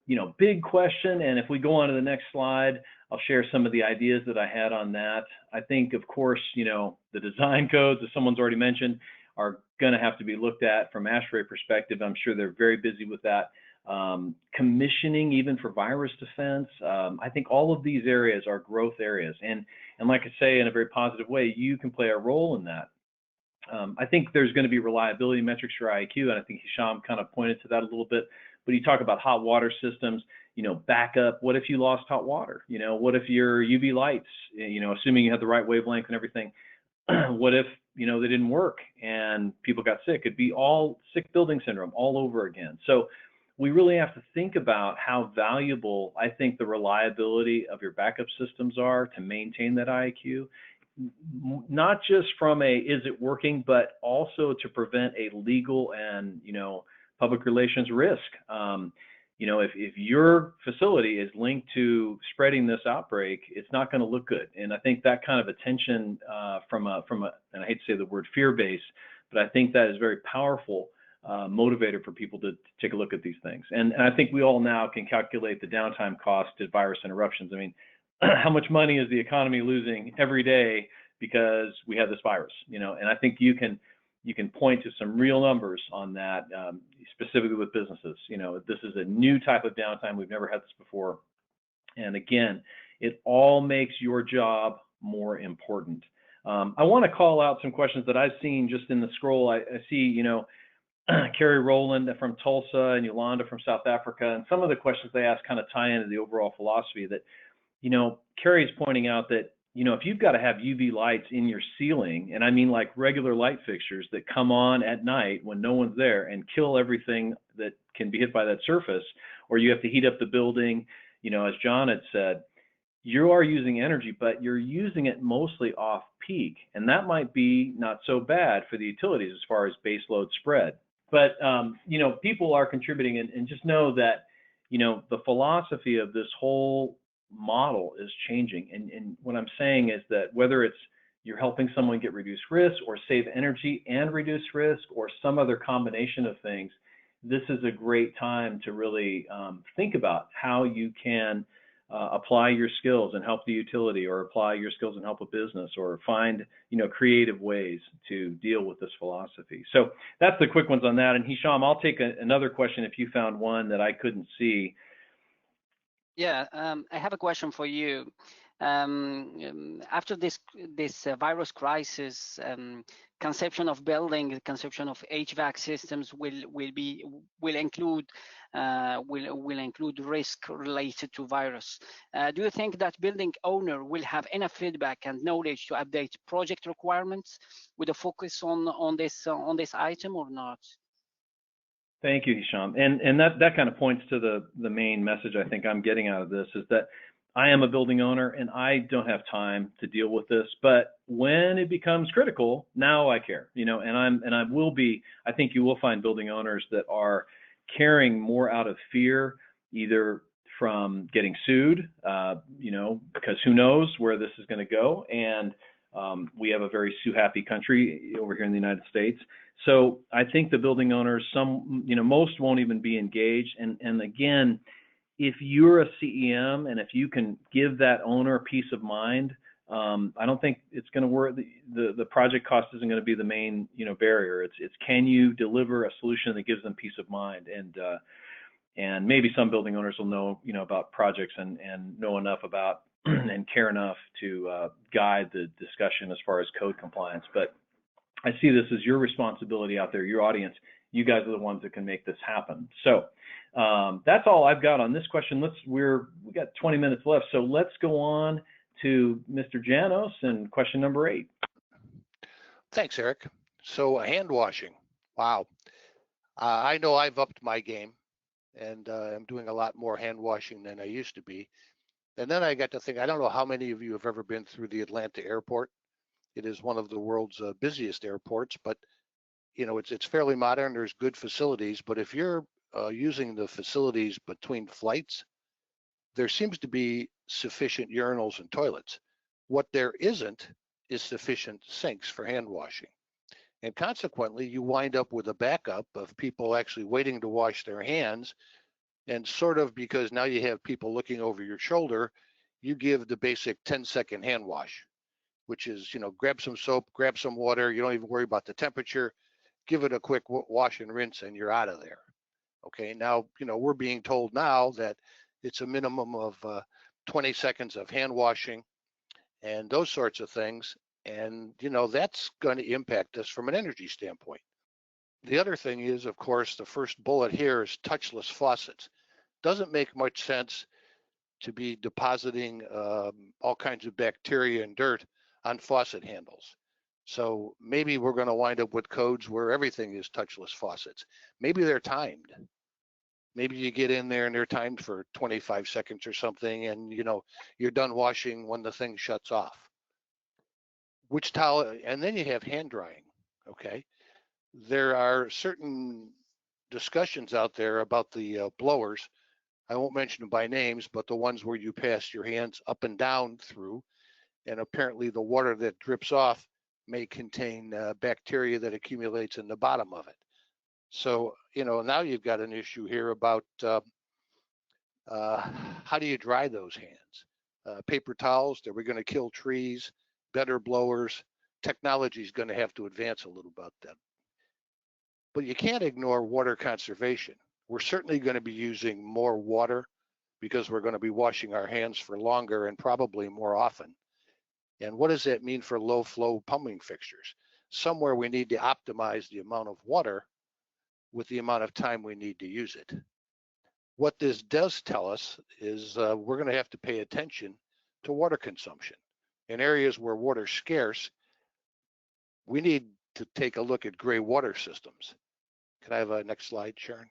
Speaker 1: you know, big question. And if we go on to the next slide, I'll share some of the ideas that I had on that. I think, of course, you know, the design codes, as someone's already mentioned, are going to have to be looked at from ASHRAE perspective. I'm sure they're very busy with that. Commissioning, even for virus defense. I think all of these areas are growth areas. And like I say, in a very positive way, you can play a role in that. I think there's going to be reliability metrics for IAQ, and I think Hisham kind of pointed to that a little bit. But you talk about hot water systems, you know, backup. What if you lost hot water? You know, what if your UV lights, you know, assuming you had the right wavelength and everything, what if, you know, they didn't work and people got sick? It'd be all sick building syndrome all over again. So we really have to think about how valuable I think the reliability of your backup systems are to maintain that IAQ, not just from a is it working, but also to prevent a legal and, you know, public relations risk. You know, if your facility is linked to spreading this outbreak, it's not going to look good. And I think that kind of attention from a, and I hate to say the word fear base, but I think that is very powerful motivator for people to take a look at these things. And I think we all now can calculate the downtime cost to virus interruptions. I mean, how much money is the economy losing every day because we have this virus? You know, and I think you can point to some real numbers on that, specifically with businesses. You know, this is a new type of downtime. We've never had this before. And again, it all makes your job more important. I want to call out some questions that I've seen just in the scroll. I see, you know, Carrie Rowland from Tulsa and Yolanda from South Africa. And some of the questions they ask kind of tie into the overall philosophy that, you know, Carrie's pointing out that, you know, if you've got to have UV lights in your ceiling, and I mean like regular light fixtures that come on at night when no one's there and kill everything that can be hit by that surface, or you have to heat up the building. You know, as John had said, you are using energy, but you're using it mostly off peak, and that might be not so bad for the utilities as far as base load spread. But you know, people are contributing, and just know that, you know, the philosophy of this whole model is changing. And what I'm saying is that whether it's you're helping someone get reduced risk or save energy and reduce risk, or some other combination of things, this is a great time to really think about how you can apply your skills and help the utility, or apply your skills and help a business, or find, you know, creative ways to deal with this philosophy. So that's the quick ones on that. And Hisham, I'll take another question if you found one that I couldn't see.
Speaker 4: Yeah, I have a question for you. After this virus crisis, conception of building, conception of HVAC systems will include risk related to virus. Do you think that building owner will have enough feedback and knowledge to update project requirements with a focus on this item, or not?
Speaker 1: Thank you, Hisham. And that kind of points to the main message I think I'm getting out of this, is that I am a building owner and I don't have time to deal with this, but when it becomes critical, now I care, you know, and I will be. I think you will find building owners that are caring more out of fear, either from getting sued, you know, because who knows where this is going to go. And we have a very sue-happy country over here in the United States. So I think the building owners, some, you know, most won't even be engaged. And again, if you're a CEM and if you can give that owner peace of mind, I don't think it's going to work. The project cost isn't going to be the main, you know, barrier. It's can you deliver a solution that gives them peace of mind. And maybe some building owners will know, you know, about projects and know enough about and care enough to guide the discussion as far as code compliance. But I see this as your responsibility out there, your audience. You guys are the ones that can make this happen. So that's all I've got on this question. We got 20 minutes left, so let's go on to Mr. Janos and question number 8.
Speaker 3: Thanks, Eric. So hand washing. Wow. I know I've upped my game, and I'm doing a lot more hand washing than I used to be. And then I got to think, I don't know how many of you have ever been through the Atlanta airport. It is one of the world's busiest airports, but you know, it's fairly modern. There's good facilities, but if you're using the facilities between flights, there seems to be sufficient urinals and toilets. What there isn't is sufficient sinks for hand washing. And consequently, you wind up with a backup of people actually waiting to wash their hands. And sort of because now you have people looking over your shoulder, you give the basic 10-second hand wash, which is, you know, grab some soap, grab some water. You don't even worry about the temperature. Give it a quick wash and rinse, and you're out of there. Okay, now, you know, we're being told now that it's a minimum of 20 seconds of hand washing and those sorts of things. And, you know, that's going to impact us from an energy standpoint. The other thing is, of course, the first bullet here is touchless faucets. Doesn't make much sense to be depositing all kinds of bacteria and dirt on faucet handles. So maybe we're going to wind up with codes where everything is touchless faucets. Maybe they're timed. Maybe you get in there and they're timed for 25 seconds or something, and you know you're done washing when the thing shuts off. Which towel? And then you have hand drying. Okay, there are certain discussions out there about the blowers. I won't mention them by names, but the ones where you pass your hands up and down through, and apparently the water that drips off may contain bacteria that accumulates in the bottom of it. So, you know, now you've got an issue here about how do you dry those hands? Paper towels, are we going to kill trees? Better blowers? Technology is going to have to advance a little about that. But you can't ignore water conservation. We're certainly going to be using more water because we're going to be washing our hands for longer and probably more often. And what does that mean for low flow plumbing fixtures? Somewhere we need to optimize the amount of water with the amount of time we need to use it. What this does tell us is we're going to have to pay attention to water consumption. In areas where water's scarce, we need to take a look at gray water systems. Can I have a next slide, Sharon?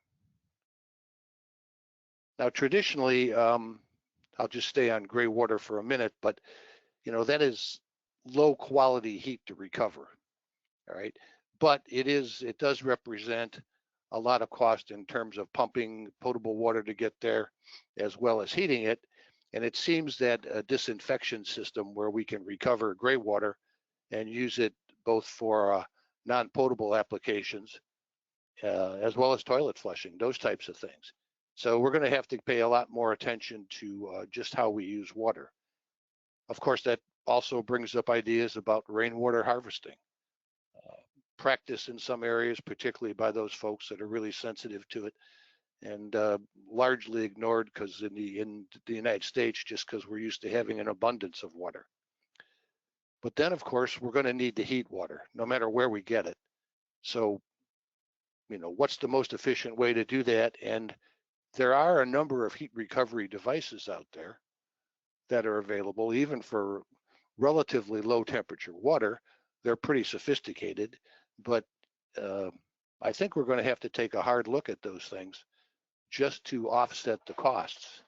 Speaker 3: Now, traditionally, I'll just stay on gray water for a minute, but that is low quality heat to recover. All right, but it does represent a lot of cost in terms of pumping potable water to get there, as well as heating it. And it seems that a disinfection system where we can recover gray water and use it both for non-potable applications as well as toilet flushing, those types of things. So we're going to have to pay a lot more attention to just how we use water. Of course, that also brings up ideas about rainwater harvesting. Practice in some areas, particularly by those folks that are really sensitive to it, and largely ignored because in the United States, just because we're used to having an abundance of water. But then, of course, we're going to need to heat water, no matter where we get it. So, what's the most efficient way to do that? And there are a number of heat recovery devices out there that are available, even for relatively low temperature water. They're pretty sophisticated, but I think we're going to have to take a hard look at those things just to offset the costs.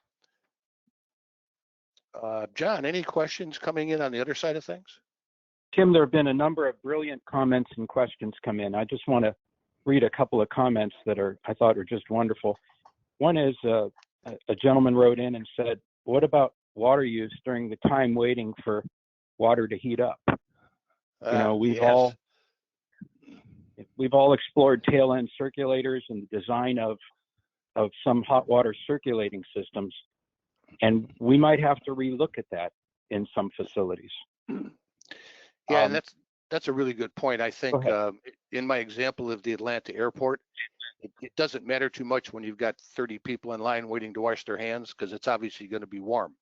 Speaker 3: John, any questions coming in on the other side of things?
Speaker 2: Tim, there have been a number of brilliant comments and questions come in. I just want to read a couple of comments that I thought are just wonderful. One is a gentleman wrote in and said, what about water use during the time waiting for water to heat up? We've all explored tail end circulators and the design of some hot water circulating systems, and we might have to relook at that in some facilities.
Speaker 3: Yeah, and that's a really good point. I think in my example of the Atlanta airport, it doesn't matter too much when you've got 30 people in line waiting to wash their hands, because it's obviously going to be warm.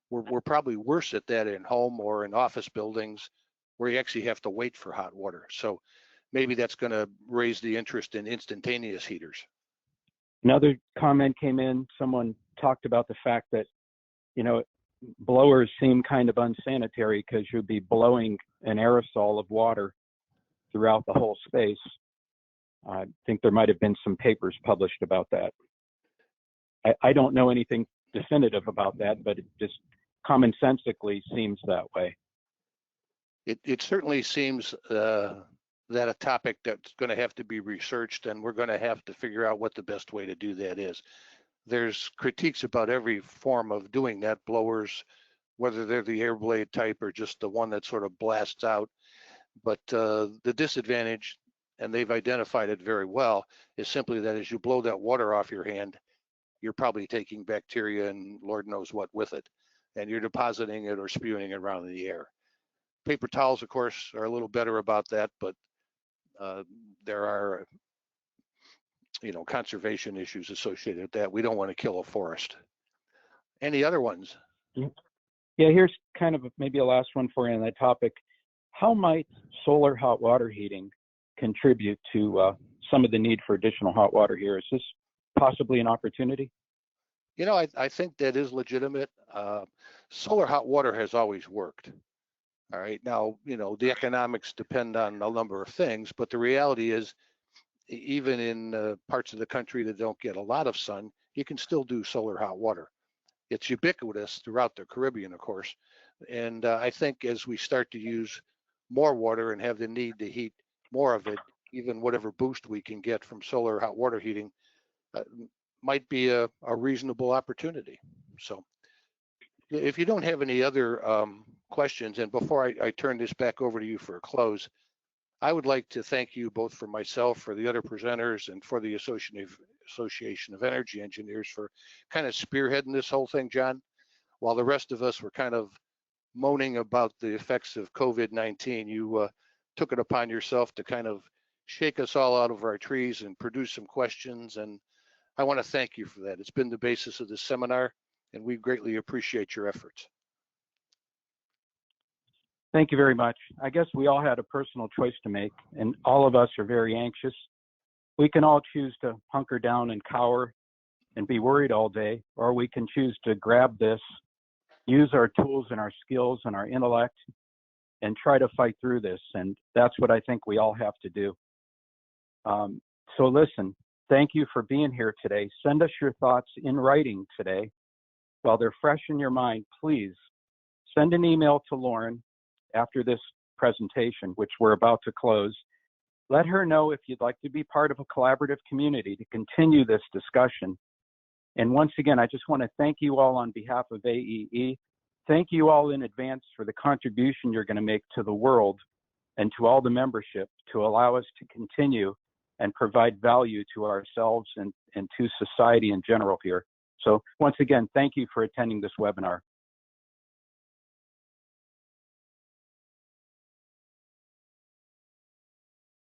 Speaker 3: We're probably worse at that in home or in office buildings where you actually have to wait for hot water. So maybe that's going to raise the interest in instantaneous heaters.
Speaker 2: Another comment came in. Someone talked about the fact that, blowers seem kind of unsanitary because you'd be blowing an aerosol of water throughout the whole space. I think there might have been some papers published about that. I don't know anything definitive about that, but it just commonsensically seems that way.
Speaker 3: It certainly seems that a topic that's going to have to be researched, and we're going to have to figure out what the best way to do that is. There's critiques about every form of doing that, blowers, whether they're the air blade type or just the one that sort of blasts out. But the disadvantage, and they've identified it very well, is simply that as you blow that water off your hand, you're probably taking bacteria and Lord knows what with it, and you're depositing it or spewing it around in the air. Paper towels, of course, are a little better about that, but there are conservation issues associated with that. We don't want to kill a forest. Any other ones?
Speaker 2: Yeah, here's kind of maybe a last one for you on that topic. How might solar hot water heating contribute to some of the need for additional hot water here? Is this possibly an opportunity?
Speaker 3: I think that is legitimate. Solar hot water has always worked. All right. Now, the economics depend on a number of things, but the reality is, even in parts of the country that don't get a lot of sun, you can still do solar hot water. It's ubiquitous throughout the Caribbean, of course. And I think as we start to use more water and have the need to heat more of it, even whatever boost we can get from solar hot water heating might be a reasonable opportunity. So if you don't have any other questions, and before I turn this back over to you for a close, I would like to thank you both, for myself, for the other presenters, and for the Association of Energy Engineers for kind of spearheading this whole thing, John. While the rest of us were kind of moaning about the effects of COVID-19, you took it upon yourself to kind of shake us all out of our trees and produce some questions. And I want to thank you for that. It's been the basis of this seminar, and we greatly appreciate your efforts.
Speaker 2: Thank you very much. I guess we all had a personal choice to make, and all of us are very anxious. We can all choose to hunker down and cower and be worried all day, or we can choose to grab this, use our tools and our skills and our intellect, and try to fight through this. And that's what I think we all have to do. So listen, Thank you for being here today. Send us your thoughts in writing today. While they're fresh in your mind, please send an email to Lauren after this presentation, which we're about to close. Let her know if you'd like to be part of a collaborative community to continue this discussion. And once again, I just want to thank you all on behalf of AEE. Thank you all in advance for the contribution you're going to make to the world and to all the membership to allow us to continue and provide value to ourselves and to society in general here. So once again, thank you for attending this webinar.